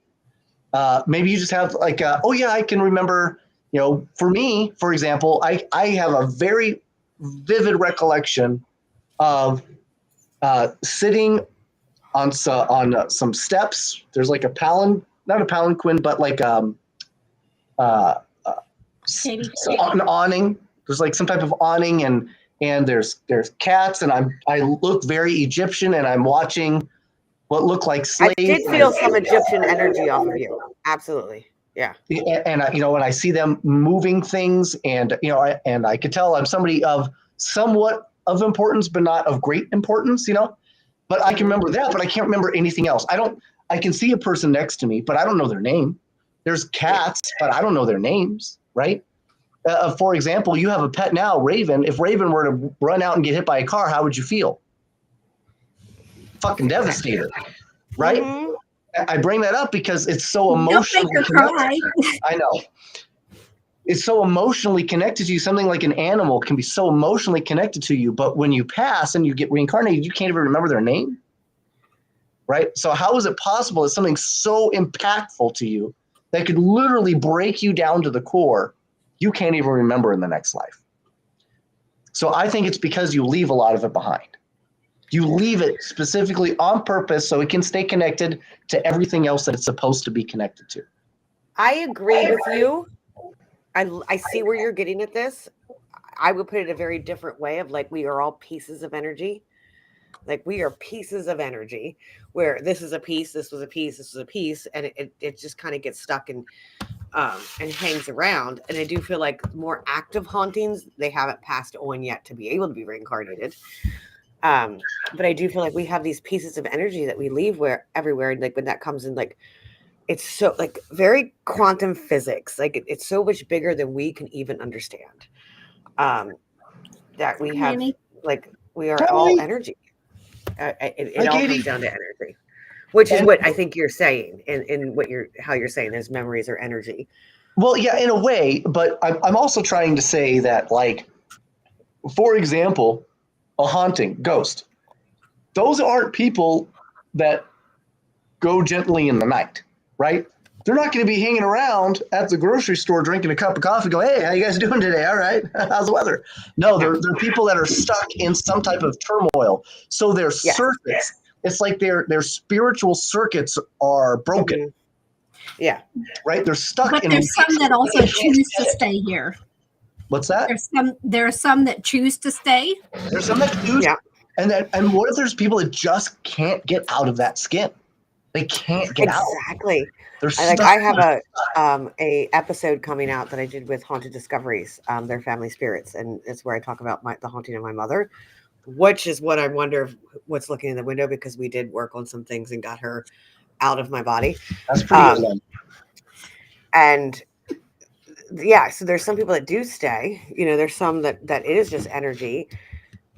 Maybe you just have like, I can remember, for me, for example, I have a very vivid recollection of sitting on some steps. There's like not a palanquin, but like an awning. There's like some type of awning, and there's cats, and I look very Egyptian, and I'm watching what looked like slaves. I did feel some Egyptian energy off of you. Absolutely. Yeah. And when I see them moving things, and I could tell I'm somebody of somewhat of importance, but not of great importance, But I can remember that, but I can't remember anything else. I can see a person next to me, but I don't know their name. There's cats, but I don't know their names, right? For example, you have a pet now, Raven. If Raven were to run out and get hit by a car, how would you feel? Fucking devastated, right? Mm-hmm. I bring that up because it's so emotionally connected. I know. It's so emotionally connected to you. Something like an animal can be so emotionally connected to you, but when you pass and you get reincarnated, you can't even remember their name, right? So how is it possible that something so impactful to you that could literally break you down to the core, you can't even remember in the next life? So I think it's because you leave a lot of it behind. You leave it specifically on purpose so it can stay connected to everything else that it's supposed to be connected to. I agree with you. I see where you're getting at this. I would put it a very different way of like, we are all pieces of energy. Like we are pieces of energy where this is a piece, this was a piece, this was a piece. And it just kind of gets stuck and hangs around. And I do feel like more active hauntings, they haven't passed on yet to be able to be reincarnated. But I do feel like we have these pieces of energy that we leave everywhere. And like when that comes in, like, it's so like very quantum physics. Like it's so much bigger than we can even understand. That we have, like, we are all energy. It all comes down to energy, which is what I think you're saying, and how you're saying there's memories or energy. Well, yeah, in a way, but I'm also trying to say that, like, for example, a haunting, ghost. those aren't people that go gently in the night, right? They're not going to be hanging around at the grocery store drinking a cup of coffee going, hey, how you guys doing today? All right. How's the weather? No, they're people that are stuck in some type of turmoil. So their circuits, it's like their spiritual circuits are broken. Mm-hmm. Yeah. Right? They're stuck but in. There's some that also choose to stay here. What's that? There are some that choose to stay. There's some that choose. Yeah. And what if there's people that just can't get out of that skin? They can't get out. Exactly. They're I have a episode coming out that I did with Haunted Discoveries, their family spirits, and it's where I talk about the haunting of my mother, which is what I wonder what's looking in the window, because we did work on some things and got her out of my body. That's pretty good. And yeah, so there's some people that do stay. There's some that it is just energy,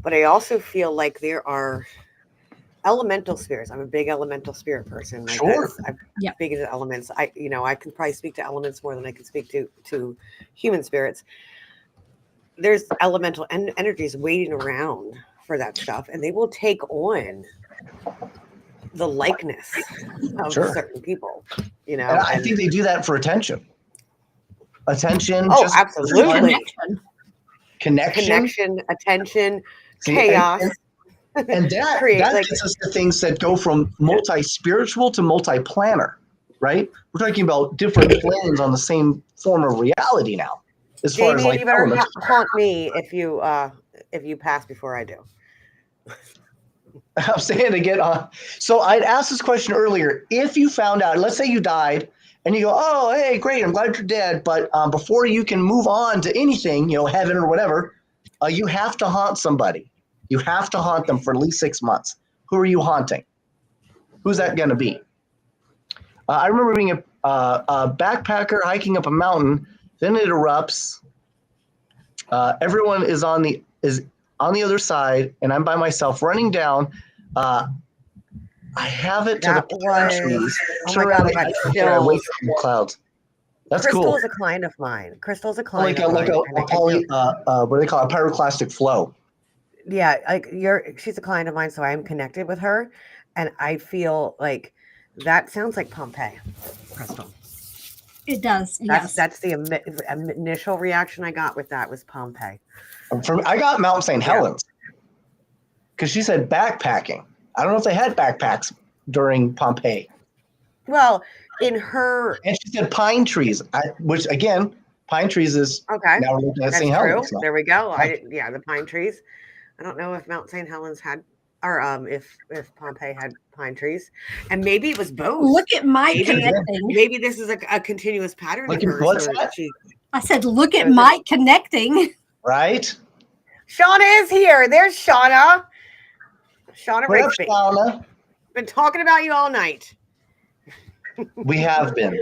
but I also feel like there are elemental spirits. I'm a big elemental spirit person. Like sure. I'm big into elements. I can probably speak to elements more than I can speak to human spirits. There's elemental energies waiting around for that stuff, and they will take on the likeness of certain people. And I think they do that for attention. Attention. Oh, absolutely. Connection. Attention. Chaos. And that gets us to things that go from multi-spiritual to multi-planar, right? We're talking about different planes on the same form of reality now. As Jamie, far as like you better haunt me if you pass before I do. I'm saying to get on. So I'd asked this question earlier. If you found out, let's say you died, and you go, oh, hey, great, I'm glad you're dead, but before you can move on to anything, heaven or whatever, you have to haunt somebody. You have to haunt them for at least 6 months. Who are you haunting? Who's that going to be? I remember being a backpacker hiking up a mountain. Then it erupts. Everyone is on the other side, and I'm by myself running down. I have it to the pine trees. Oh my God, I got chills. Away from the clouds. That's Crystal cool. is a client of mine. Crystal's a client of mine. What do they call it? A pyroclastic flow. Yeah, she's a client of mine, so I'm connected with her, and I feel like that sounds like Pompeii, Crystal. It does. That's the initial reaction I got with that was Pompeii. I got Mount St. Helens because she said backpacking. I don't know if they had backpacks during Pompeii. Well, in her, and she said pine trees, which again, pine trees is okay. Now we're looking at St. Helens. There we go. The pine trees. I don't know if Mount St. Helens had, or if Pompeii had pine trees, and maybe it was both. Look at my connecting. Maybe this is a continuous pattern. What's that? I said, look at my connecting. Right. Shauna is here. There's Shauna. Shauna What up, Shauna? Been talking about you all night. We have been.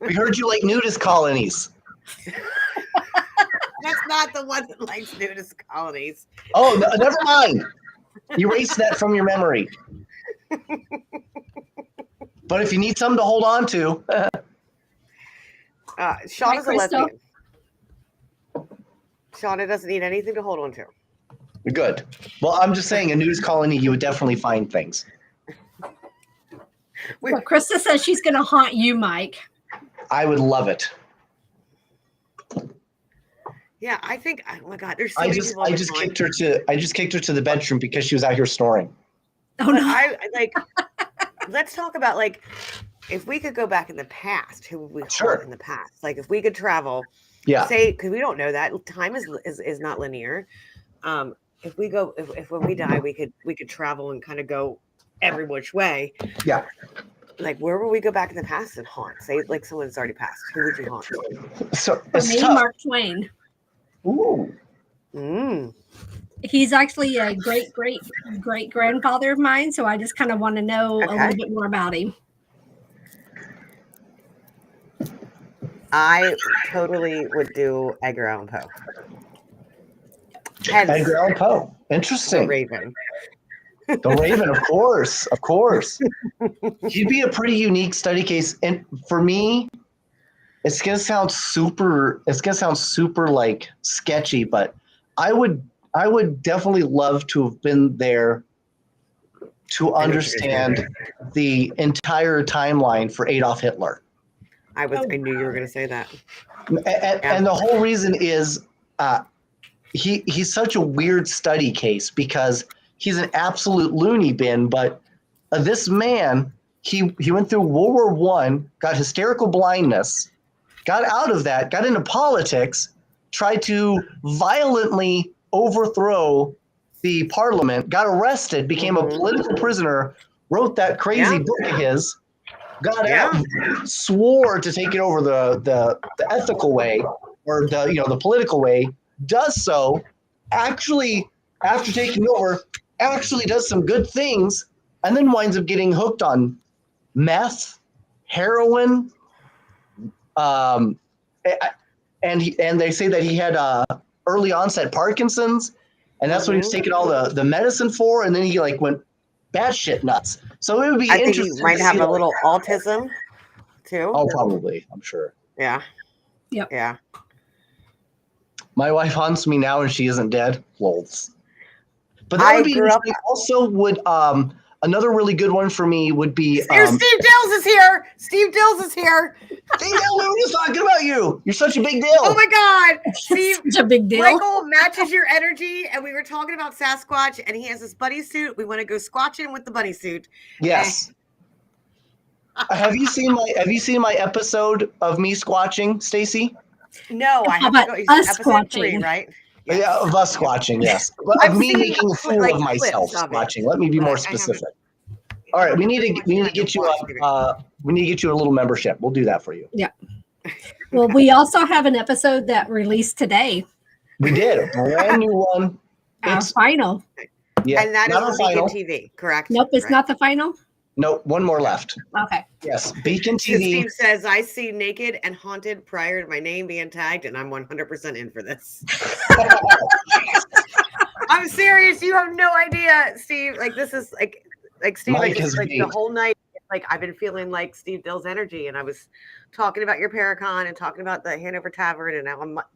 We heard you like nudist colonies. That's not the one that likes nudist colonies. Oh, no, never mind. Erase that from your memory. But if you need something to hold on to. Shauna's a lesbian. Shauna doesn't need anything to hold on to. Good. Well, I'm just saying, a nudist colony, you would definitely find things. Well, Krista says she's going to haunt you, Mike. I would love it. Yeah, I think. Oh my God, there's so I many just people kicked her to the bedroom because she was out here snoring. Oh no! I like. Let's talk about like if we could go back in the past. Who would we haunt in the past? Like if we could travel. Yeah. Say because we don't know that time is not linear. If we go, if when we die, we could travel and kind of go every which way. Yeah. Like where will we go back in the past and haunt? Say like someone's already passed. Who would you haunt? So for me, tough. Mark Twain. Ooh. He's actually a great grandfather of mine, so I just kind of want to know a little bit more about him. I totally would do Edgar Allan Poe. Edgar Allan Poe. Interesting. The Raven. The Raven, of course. Of course. He'd be a pretty unique study case. And for me, it's gonna sound super like sketchy, but I would definitely love to have been there to understand the entire timeline for Adolf Hitler. I knew you were going to say that. And the whole reason is he's such a weird study case because he's an absolute loony bin. But this man, he went through World War One, got hysterical blindness, got out of that, got into politics, tried to violently overthrow the parliament, got arrested, became a political prisoner, wrote that crazy book of his, got out, swore to take it over the ethical way or the political way, does so, actually after taking over, actually does some good things, and then winds up getting hooked on meth, heroin, and they say that he had early onset Parkinson's, and that's what he was taking all the medicine for, and then he went batshit nuts. So it would be interesting. I think he might have a little autism too. Oh, probably. I'm sure. Yeah. Yep. Yeah. My wife haunts me now, and she isn't dead. Lols. But that would be interesting. Also, would another really good one for me would be. Steve Dills is here. Steve Dills is here. Steve Dills, we were just talking about you. You're such a big deal. Oh my God, Steve! Such a big deal. Michael matches your energy, and we were talking about Sasquatch, and he has this bunny suit. We want to go squatching with the bunny suit. Yes. Have you seen my episode of me squatching, Stacey? No, I How have about to go. us Episode 3, squatching? right? Yes. Yeah, of us squatching, yes. Of me making a fool of myself squatching. Let me be more specific. All right, we need to get you we need to get you a little membership. We'll do that for you. Yeah. Well, we also have an episode that released today. We did a brand new one. It's final. Yeah, and that is on Beacon TV, correct? Nope, it's not the final. Nope, one more left. Okay. Yes, Beacon TV. Steve says, I see Naked and Haunted prior to my name being tagged, and I'm 100% in for this. I'm serious. You have no idea, Steve. This is like Steve, the whole night, I've been feeling like Steve Dill's energy, and I was talking about your Paracon and talking about the Hanover Tavern, and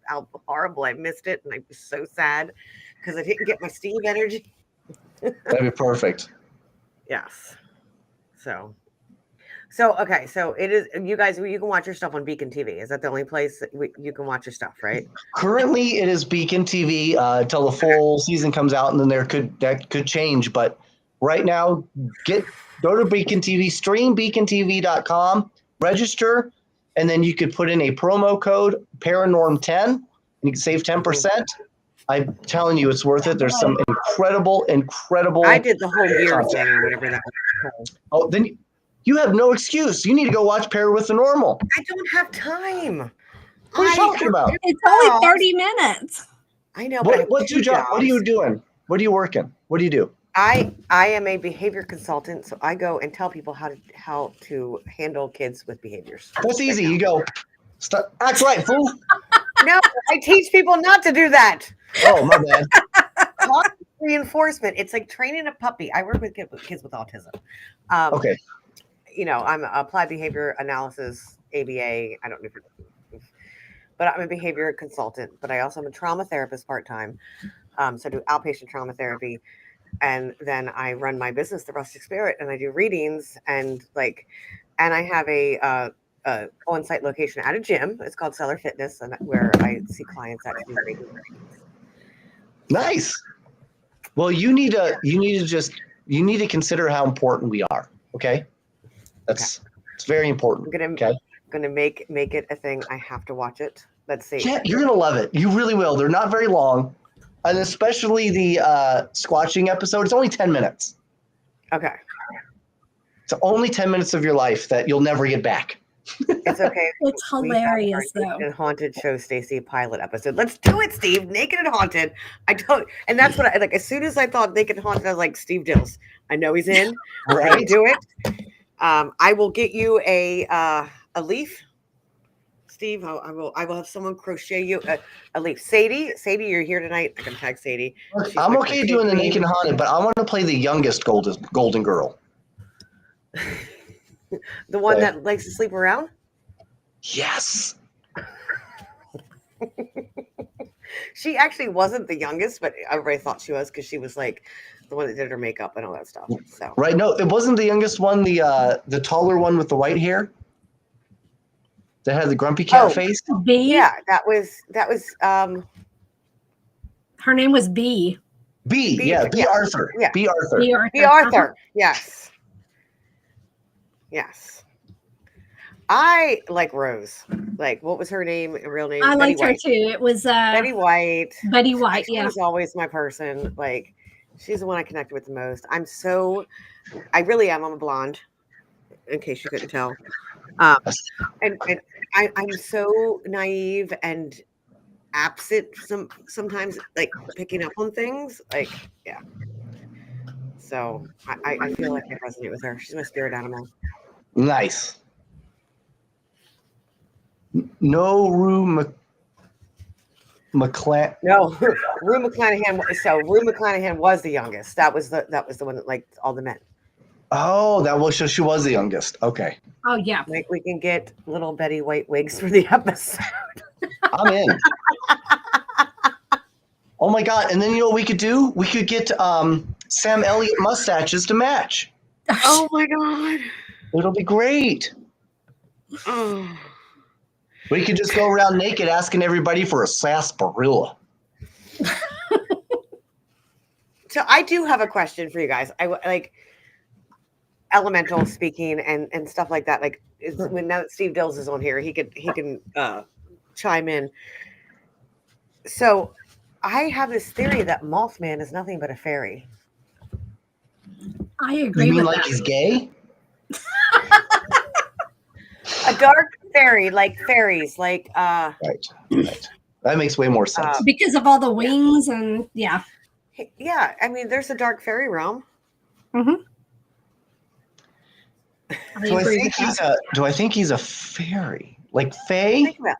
how horrible I missed it, and I was so sad because I didn't get my Steve energy. That'd be perfect. Yes. So okay. So it is. You guys, you can watch your stuff on Beacon TV. Is that the only place that you can watch your stuff, right? Currently, it is Beacon TV until the full season comes out, and then that could change. But right now, go to Beacon TV, stream beacontv.com, register, and then you could put in a promo code Paranorm10, and you can save 10%. I'm telling you, it's worth it. There's some incredible. I did the whole year thing or whatever that was. Oh, then you have no excuse. You need to go watch Pair with the Normal. I don't have time. What are you talking about? It's only 30 minutes. I know. What's your job? What are you doing? What are you working? What do you do? I am a behavior consultant, so I go and tell people how to handle kids with behaviors. That's easy. You go, act right, fool. No, I teach people not to do that. Oh, my bad. Reinforcement. It's like training a puppy. I work with kids with autism. Okay. I'm applied behavior analysis, ABA. I don't know but I'm a behavior consultant. But I also am a trauma therapist part-time. So I do outpatient trauma therapy. And then I run my business, the Rustic Spirit, and I do readings and I have a on-site location at a gym. It's called Cellar Fitness, and where I see clients actually making readings. Nice. Well, you need to consider how important we are. Okay, it's very important. I'm gonna make it a thing. I have to watch it. Let's see. Yeah, you're gonna love it. You really will. They're not very long, and especially the squatching episode. It's only 10 minutes. Okay. It's only 10 minutes of your life that you'll never get back. It's okay. It's hilarious, though. Naked and Haunted show Stacey pilot episode. Let's do it, Steve. Naked and Haunted. And that's what I like. As soon as I thought Naked and Haunted, I was like, Steve Dills. I know he's in. Right. Do it. I will get you a leaf, Steve. I will have someone crochet you a leaf. Sadie, you're here tonight. I can tag Sadie. I'm okay doing the Naked and Haunted, but I want to play the youngest golden girl. The one that likes to sleep around? Yes. She actually wasn't the youngest, but everybody thought she was because she was the one that did her makeup and all that stuff. So right, no, it wasn't the youngest one. The taller one with the white hair that had the grumpy cat face. B. Yeah, that was. Her name was B. B. Yeah, B. Arthur. Yeah. B. Arthur. B. Arthur. B. Arthur. Yes. Yes. I like Rose. Like, what was her name? Real name? I Betty liked her White. too. It was Betty White. Betty White. She Yeah. was always my person. Like, she's the one I connected with the most. I really am. I'm a blonde, in case you couldn't tell. And I'm so naive and absent sometimes, like picking up on things. Like, yeah. So I feel like I resonate with her. She's my spirit animal. Nice. No Rue McClan. No, Rue McClanahan. So Rue McClanahan was the youngest. That was the one that liked all the men. Oh, she was the youngest. Okay. Oh yeah. Like, we can get little Betty White wigs for the episode. I'm in. Oh my God. And then you know what we could do? We could get Sam Elliott mustaches to match. Oh my God. It'll be great. Oh. We could just go around naked asking everybody for a sarsaparilla. So I do have a question for you guys. I like elemental speaking and stuff like that. Like, when now that Steve Dills is on here, he can chime in. So I have this theory that Mothman is nothing but a fairy. I agree You mean with like that. he's gay? A dark fairy, like fairies, like Right. That makes way more sense. Because of all the wings and yeah. yeah. I mean, there's a dark fairy realm. Mm-hmm. Do I think he's a fairy? Like fae? Think about it.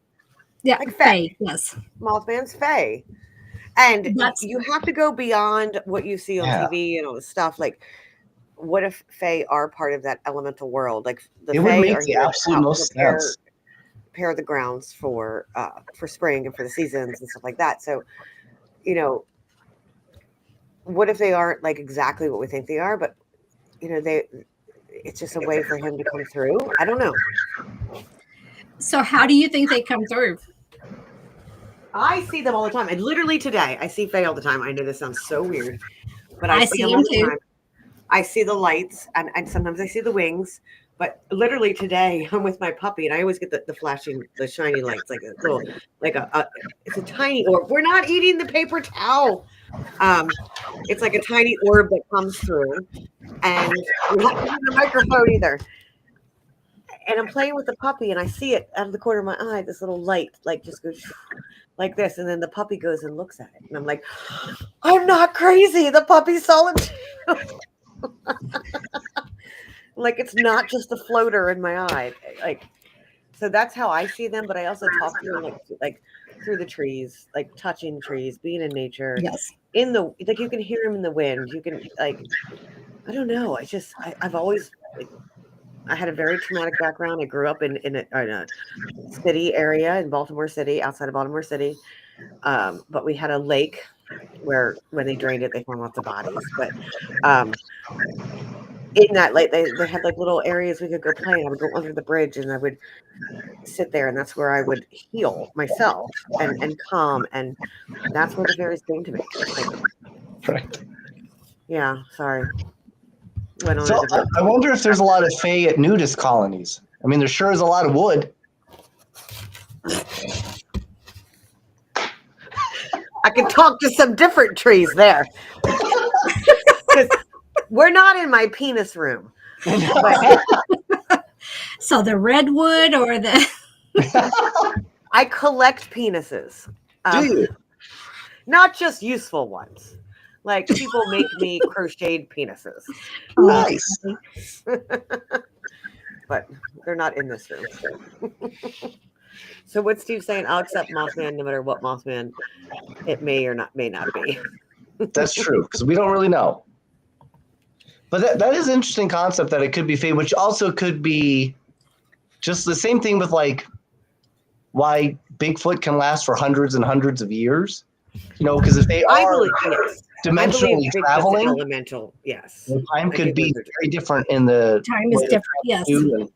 Yeah, Like fae, yes. Mothman's fae. And That's- you have to go beyond what you see on TV and all this stuff. Like, what if fae are part of that elemental world? Like, the It fae would make are the here to absolute help most prepare sense. the grounds for spring and for the seasons and stuff like that. So, you know, what if they aren't like exactly what we think they are, but you know, it's just a way for him to come through. I don't know. So how do you think they come through? I see them all the time. And literally today, I see fae all the time. I know this sounds so weird, but I see see them them all the too. time. I see the lights and sometimes I see the wings. But literally today, I'm with my puppy, and I always get the flashing, the shiny lights, like a little, like it's a tiny orb. We're not eating the paper towel. It's like a tiny orb that comes through, and we're not using the microphone either. And I'm playing with the puppy, and I see it out of the corner of my eye. This little light, like, just goes like this, and then the puppy goes and looks at it, and I'm like, I'm not crazy. The puppy saw it too. Like, it's not just a floater in my eye. Like, so that's how I see them. But I also talk to them like through the trees, like touching trees, being in nature. Yes. In the, like, you can hear them in the wind. You can, like, I don't know. I've always, like, I had a very traumatic background. I grew up in a city area in Baltimore City, outside of Baltimore City. But we had a lake where when they drained it, they found lots of bodies. But in that lake, they had like little areas we could go play. I would go under the bridge and I would sit there, and that's where I would heal myself and calm. And that's where the fairies came to me. Like, Right. yeah, sorry. Went on So a different- I wonder if there's a lot of fae at nudist colonies. I mean, there sure is a lot of wood. I can talk to some different trees there. 'Cause we're not in my penis room. But So the redwood or the I collect penises. Do you? Not just useful ones. Like, people make me crocheted penises. Nice. But they're not in this room. So what's Steve saying? I'll accept Mothman no matter what Mothman it may not be. That's true, because we don't really know. But that is an interesting concept that it could be fae, which also could be just the same thing with like why Bigfoot can last for hundreds and hundreds of years. You know, because if they I are, believe yes. dimensionally traveling. Elemental, yes. The time could be very different in the time is different. Yes. And,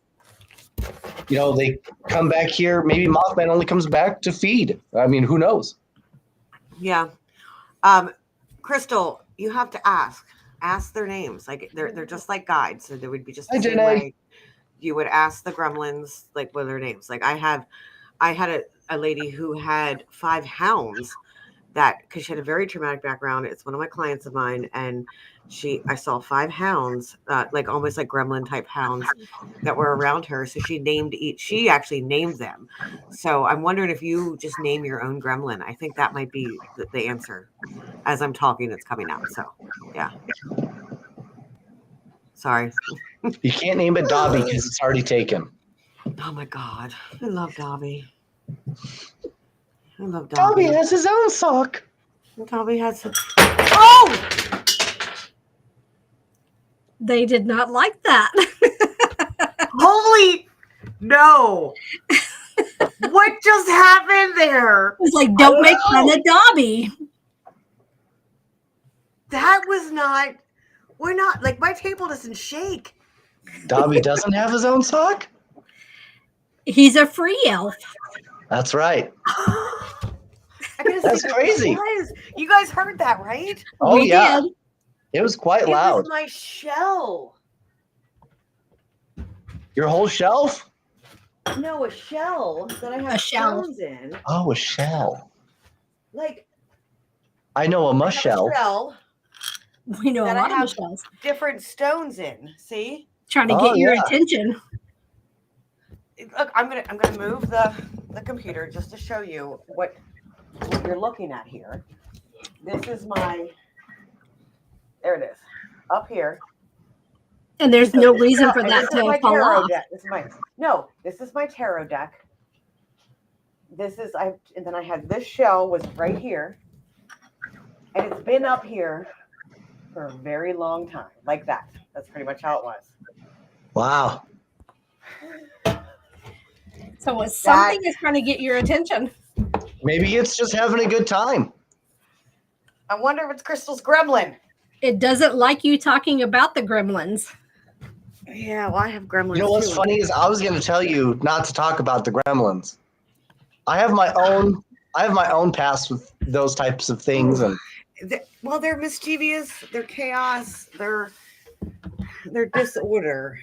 they come back here. Maybe Mothman only comes back to feed. I mean, who knows? Yeah. Crystal, you have to ask their names. Like they're just like guides. So there would be just the same way you would ask the gremlins, like, what are their names? Like I had a lady who had 5 hounds because she had a very traumatic background. It's one of my clients of mine. And I saw 5 hounds, like almost like gremlin type hounds that were around her. So she actually named them. So I'm wondering if you just name your own gremlin. I think that might be the answer. As I'm talking, it's coming out. So yeah. Sorry. You can't name it Dobby because it's already taken. Oh my God. I love Dobby. I love Dobby. Dobby has his own sock. Dobby has Oh! They did not like that. Holy no. What just happened there? It was like, don't make fun of Dobby. That was not. We're not like my table doesn't shake. Dobby doesn't have his own sock? He's a free elf. That's right. That's crazy. You guys heard that, right? Oh, we yeah. did. It was quite loud. It was my shell. Your whole shelf? No, a shell that I have stones in. Oh, a shell. Like I know a mush shell. We know a lot of shells. Different stones in. See? Trying to get your attention. Look, I'm gonna move the computer just to show you what you're looking at here. This is there it is, up here. And there's no reason for that to fall off. This is my tarot deck. And then I had this shell was right here. And it's been up here for a very long time, like that. That's pretty much how it was. Wow. So something is trying to get your attention. Maybe it's just having a good time. I wonder if it's Crystal's gremlin. It doesn't like you talking about the gremlins. Yeah, well, I have gremlins. You know what's funny is I was going to tell you not to talk about the gremlins. I have my own past with those types of things, and they're mischievous, they're chaos, they're disorder.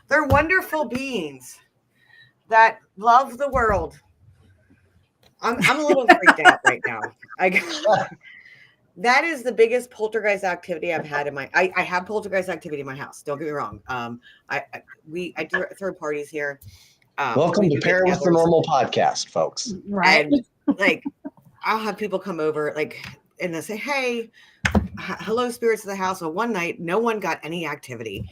They're wonderful beings that love the world. I'm a little freaked out right now. That is the biggest poltergeist activity I've had I have poltergeist activity in my house. Don't get me wrong. I do third parties here. Welcome to Pair with the Normal podcast, folks. Right. And I'll have people come over and they say, hey, hello, spirits of the house. Well, one night, no one got any activity.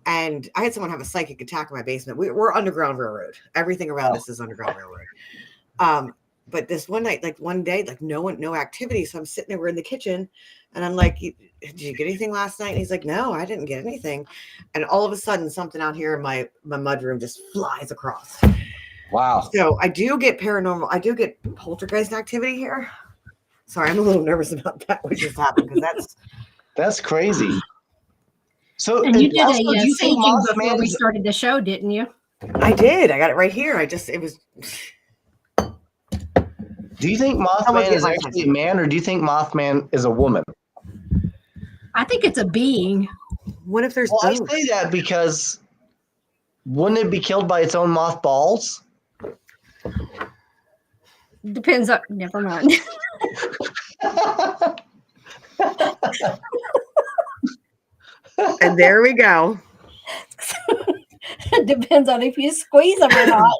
And I had someone have a psychic attack in my basement. We're Underground Railroad. Everything around us is Underground Railroad. But this one night, one day, no activity. So I'm sitting there, we're in the kitchen, and I'm like, did you get anything last night? And he's like, no, I didn't get anything. And all of a sudden, something out here in my mudroom just flies across. Wow. So I do get I do get poltergeist activity here. Sorry, I'm a little nervous about that, what just happened, because that's crazy. So, and you did a staging before we started the show, didn't you? I did. I got it right here. Do you think Mothman is actually a man, or do you think Mothman is a woman? I think it's a being. What if there's I say that because wouldn't it be killed by its own mothballs? Depends on. Never mind. And there we go. It depends on if you squeeze them or not.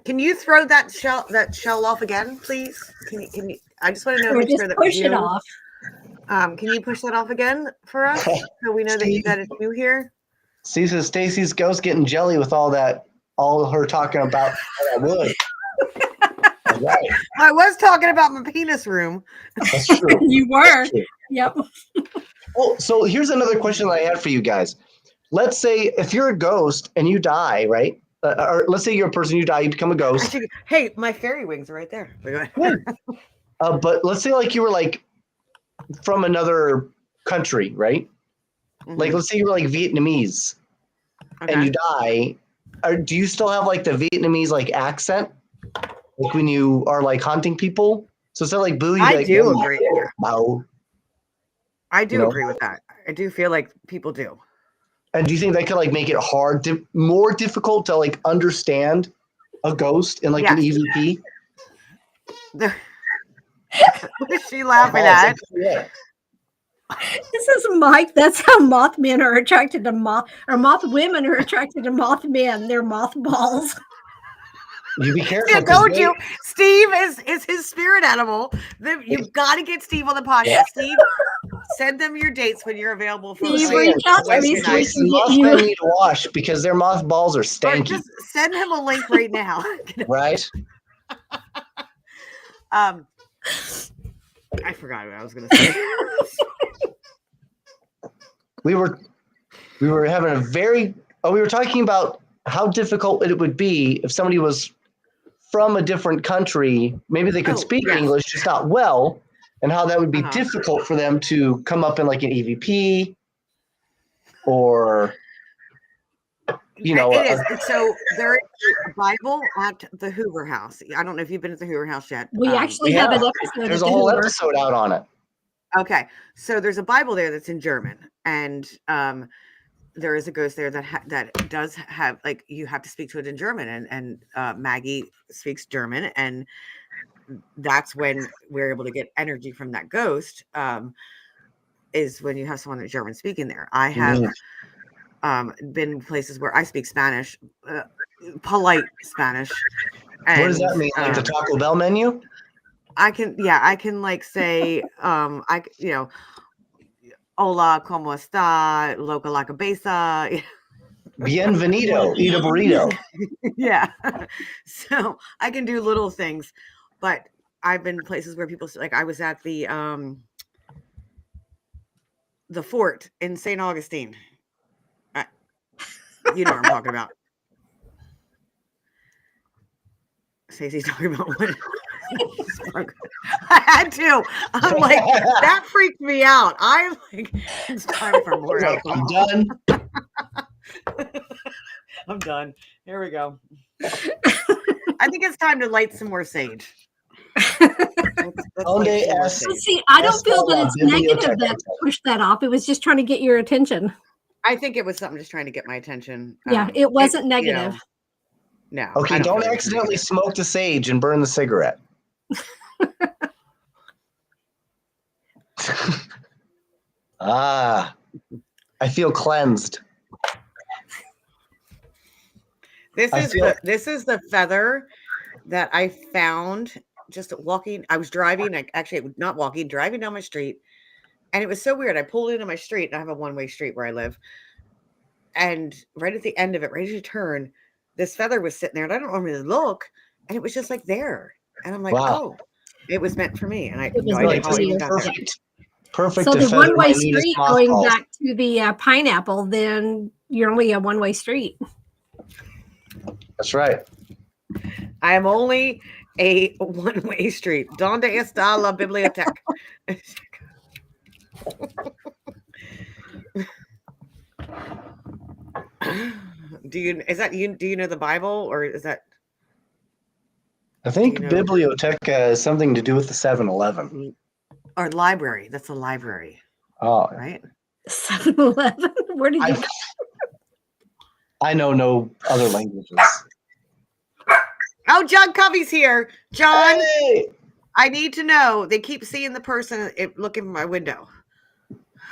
Can you throw that shell off again, please? Can you? I just want to know. Just push it off. Can you push that off again for us, so we know that it's you here? See, so Stacey's ghost getting jelly with all her talking about that wood. Right. I was talking about my penis room. That's true. You were. True. Yep. Oh, so here's another question that I had for you guys. Let's say if you're a ghost and you die, right? Or let's say you're a person, you die, you become a ghost. Hey, my fairy wings are right there. But let's say you were from another country, right? Mm-hmm. Like, let's say you're like Vietnamese and you die. Do you still have like the Vietnamese like accent? Like when you are like hunting people? So instead of like boo, you I like, do agree. Bow. I do agree with that. I do feel like people do. And do you think that could like make it more difficult to like understand a ghost in like an EVP? What is she laughing at? This is Mike. That's how Mothmen are attracted to moth women are attracted to Mothmen. They're mothballs. You be careful. I told you, Steve is his spirit animal. You've got to get Steve on the podcast. Yeah. Steve, send them your dates when you're available for Mothmen need to wash because their mothballs are stanky. Or just send him a link right now. Right. I forgot what I was going to say. We were having we were talking about how difficult it would be if somebody was from a different country. Maybe they could speak English, just not well, and how that would be difficult for them to come up in like an EVP or, you know. It is. So there is a Bible at the Hoover House. I don't know if you've been at the Hoover House yet. We actually have an episode. There's a whole episode out on it. Okay. So there's a Bible there that's in German, and there is a ghost there that does have, like, you have to speak to it in German, and Maggie speaks German, and that's when we're able to get energy from that ghost, is when you have someone that's German speaking there. I have been places where I speak Spanish, polite Spanish. And, what does that mean? Like the Taco Bell menu? I can like say, hola, ¿cómo está? Loca la cabeza. Bienvenido. Eat a burrito. Yeah. So I can do little things, but I've been places where people, like, I was at the fort in St. Augustine. You know what I'm talking about. Stacey's talking about what? I had to. I'm like, that freaked me out. I'm like, it's time for more alcohol. I'm done. I'm done. Here we go. I think it's time to light some more sage. Let's see, I don't feel that it's negative that pushed that off. It was just trying to get your attention. I think it was something just trying to get my attention. Yeah, it wasn't negative. No. Okay, don't accidentally smoke the sage and burn the cigarette. I feel cleansed. This is the feather that I found just walking. I was driving, not walking, driving down my street. And it was so weird. I pulled into my street, and I have a one-way street where I live. And right at the end of it, right as you turn, this feather was sitting there, and I don't normally look, and it was just like there. And I'm like, oh, it was meant for me. And I perfect. So the one-way street going back to the pineapple, then you're only a one-way street. That's right. I am only a one-way street. Donde está la biblioteca? Do you know the Bible, or is that? I think biblioteca is something to do with the 7-Eleven. Or library. That's a library. Oh, right. 7-Eleven. Where did you? I know no other languages. Oh, John Covey's here. John, hey! I need to know. They keep seeing the person looking from my window.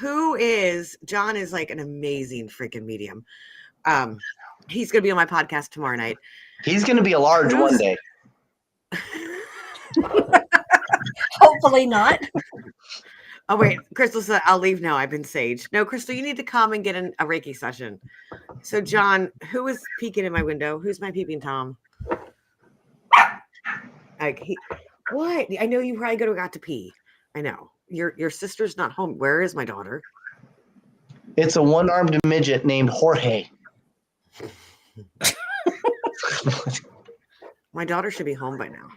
Who is John? Is like an amazing freaking medium. He's going to be on my podcast tomorrow night. He's going to be a large one day. Hopefully not. Oh, wait. Crystal said, I'll leave now. I've been saged. No, Crystal, you need to come and get a Reiki session. So, John, who is peeking in my window? Who's my peeping Tom? What? I know you probably got to pee. I know. Your sister's not home. Where is my daughter? It's a one-armed midget named Jorge. My daughter should be home by now.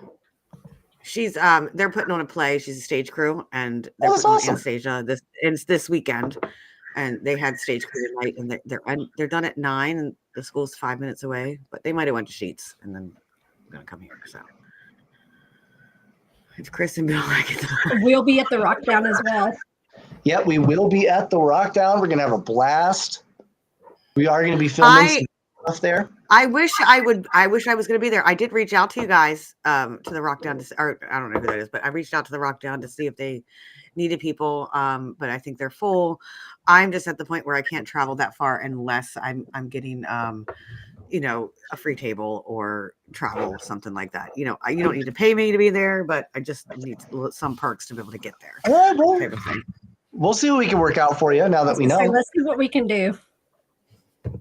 She's they're putting on a play. She's a stage crew, and they're that's putting awesome. on Anastasia this weekend. And they had stage crew tonight, and they're done at 9, and the school's 5 minutes away. But they might have went to Sheets, and then I'm gonna come here. So if Chris and Bill like it, We'll be at the Rock Down as well. Yeah, we will be at the Rock Down. We're gonna have a blast. We are gonna be filming some stuff there. I wish I was going to be there. I did reach out to you guys to the Rock Down, or I don't know who that is, but I reached out to the Rock Down to see if they needed people. But I think they're full. I'm just at the point where I can't travel that far unless I'm getting, a free table or travel, something like that. You don't need to pay me to be there, but I just need some perks to be able to get there. All right, we'll see what we can work out for you now that we know. Let's see what we can do.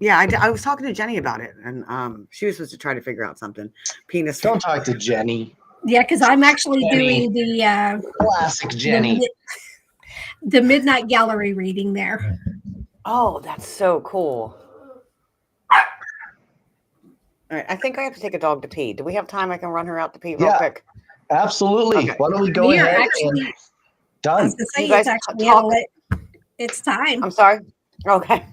Yeah, I was talking to Jenny about it, and she was supposed to try to figure out something. Penis. Don't talk to Jenny. Yeah, because I'm actually doing the classic Jenny. The midnight gallery reading there. Oh, that's so cool. All right, I think I have to take a dog to pee. Do we have time? I can run her out to pee real quick. Absolutely. Okay. Why don't we go ahead? Actually, done. It's time. I'm sorry. Okay.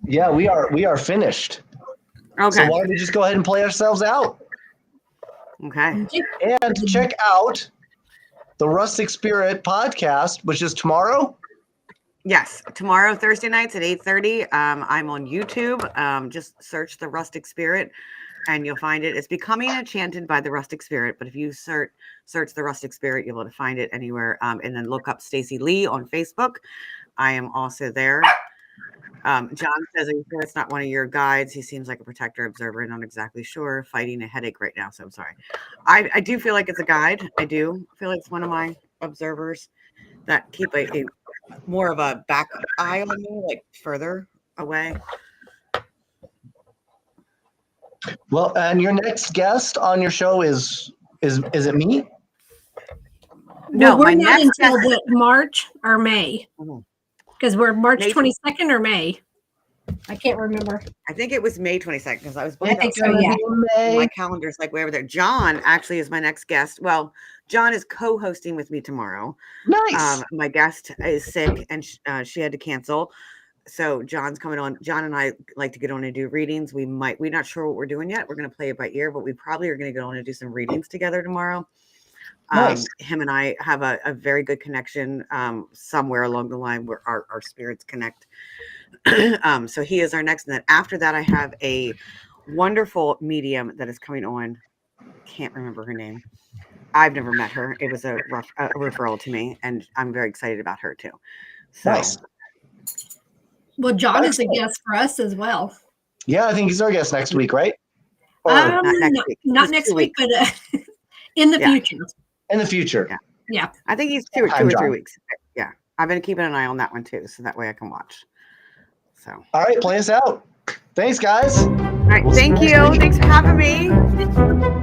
Yeah, we are finished. Okay. So why don't we just go ahead and play ourselves out? Okay. And check out the Rustic Spirit podcast, which is tomorrow. Yes, tomorrow, Thursday nights at 8:30. I'm on YouTube. Just search the Rustic Spirit, and you'll find it. It's Becoming Enchanted by the Rustic Spirit. But if you search the Rustic Spirit, you'll be able to find it anywhere. And then look up Stacey Leigh on Facebook. I am also there. John says, "Are you sure it's not one of your guides? He seems like a protector observer. Not exactly sure. Fighting a headache right now, so I'm sorry." I do feel like it's a guide. I do feel like it's one of my observers that keep a more of a back eye on me, like further away. Well, and your next guest on your show is it me? No, we're not until March or May. Because we're March 22nd or May. I can't remember. I think it was May 22nd because I was booked out. So, yeah. My calendar's like way over there. John actually is my next guest. Well, John is co-hosting with me tomorrow. Nice. My guest is sick and she had to cancel. So John's coming on. John and I like to get on and do readings. We're not sure what we're doing yet. We're going to play it by ear, but we probably are going to go on and do some readings together tomorrow. Nice. Him and I have a very good connection somewhere along the line where our spirits connect. So he is our next. And then after that, I have a wonderful medium that is coming on. Can't remember her name. I've never met her. It was a referral to me, and I'm very excited about her too. So. Nice. Well, John is a guest for us as well. Yeah, I think he's our guest next week, right? Or not next week. Not next week, but in the future. In the future. Yeah. I think he's two or 3 weeks. Yeah. I've been keeping an eye on that one too, so that way I can watch. So. All right, play us out. Thanks, guys. All right. Thank you. Thanks for having me.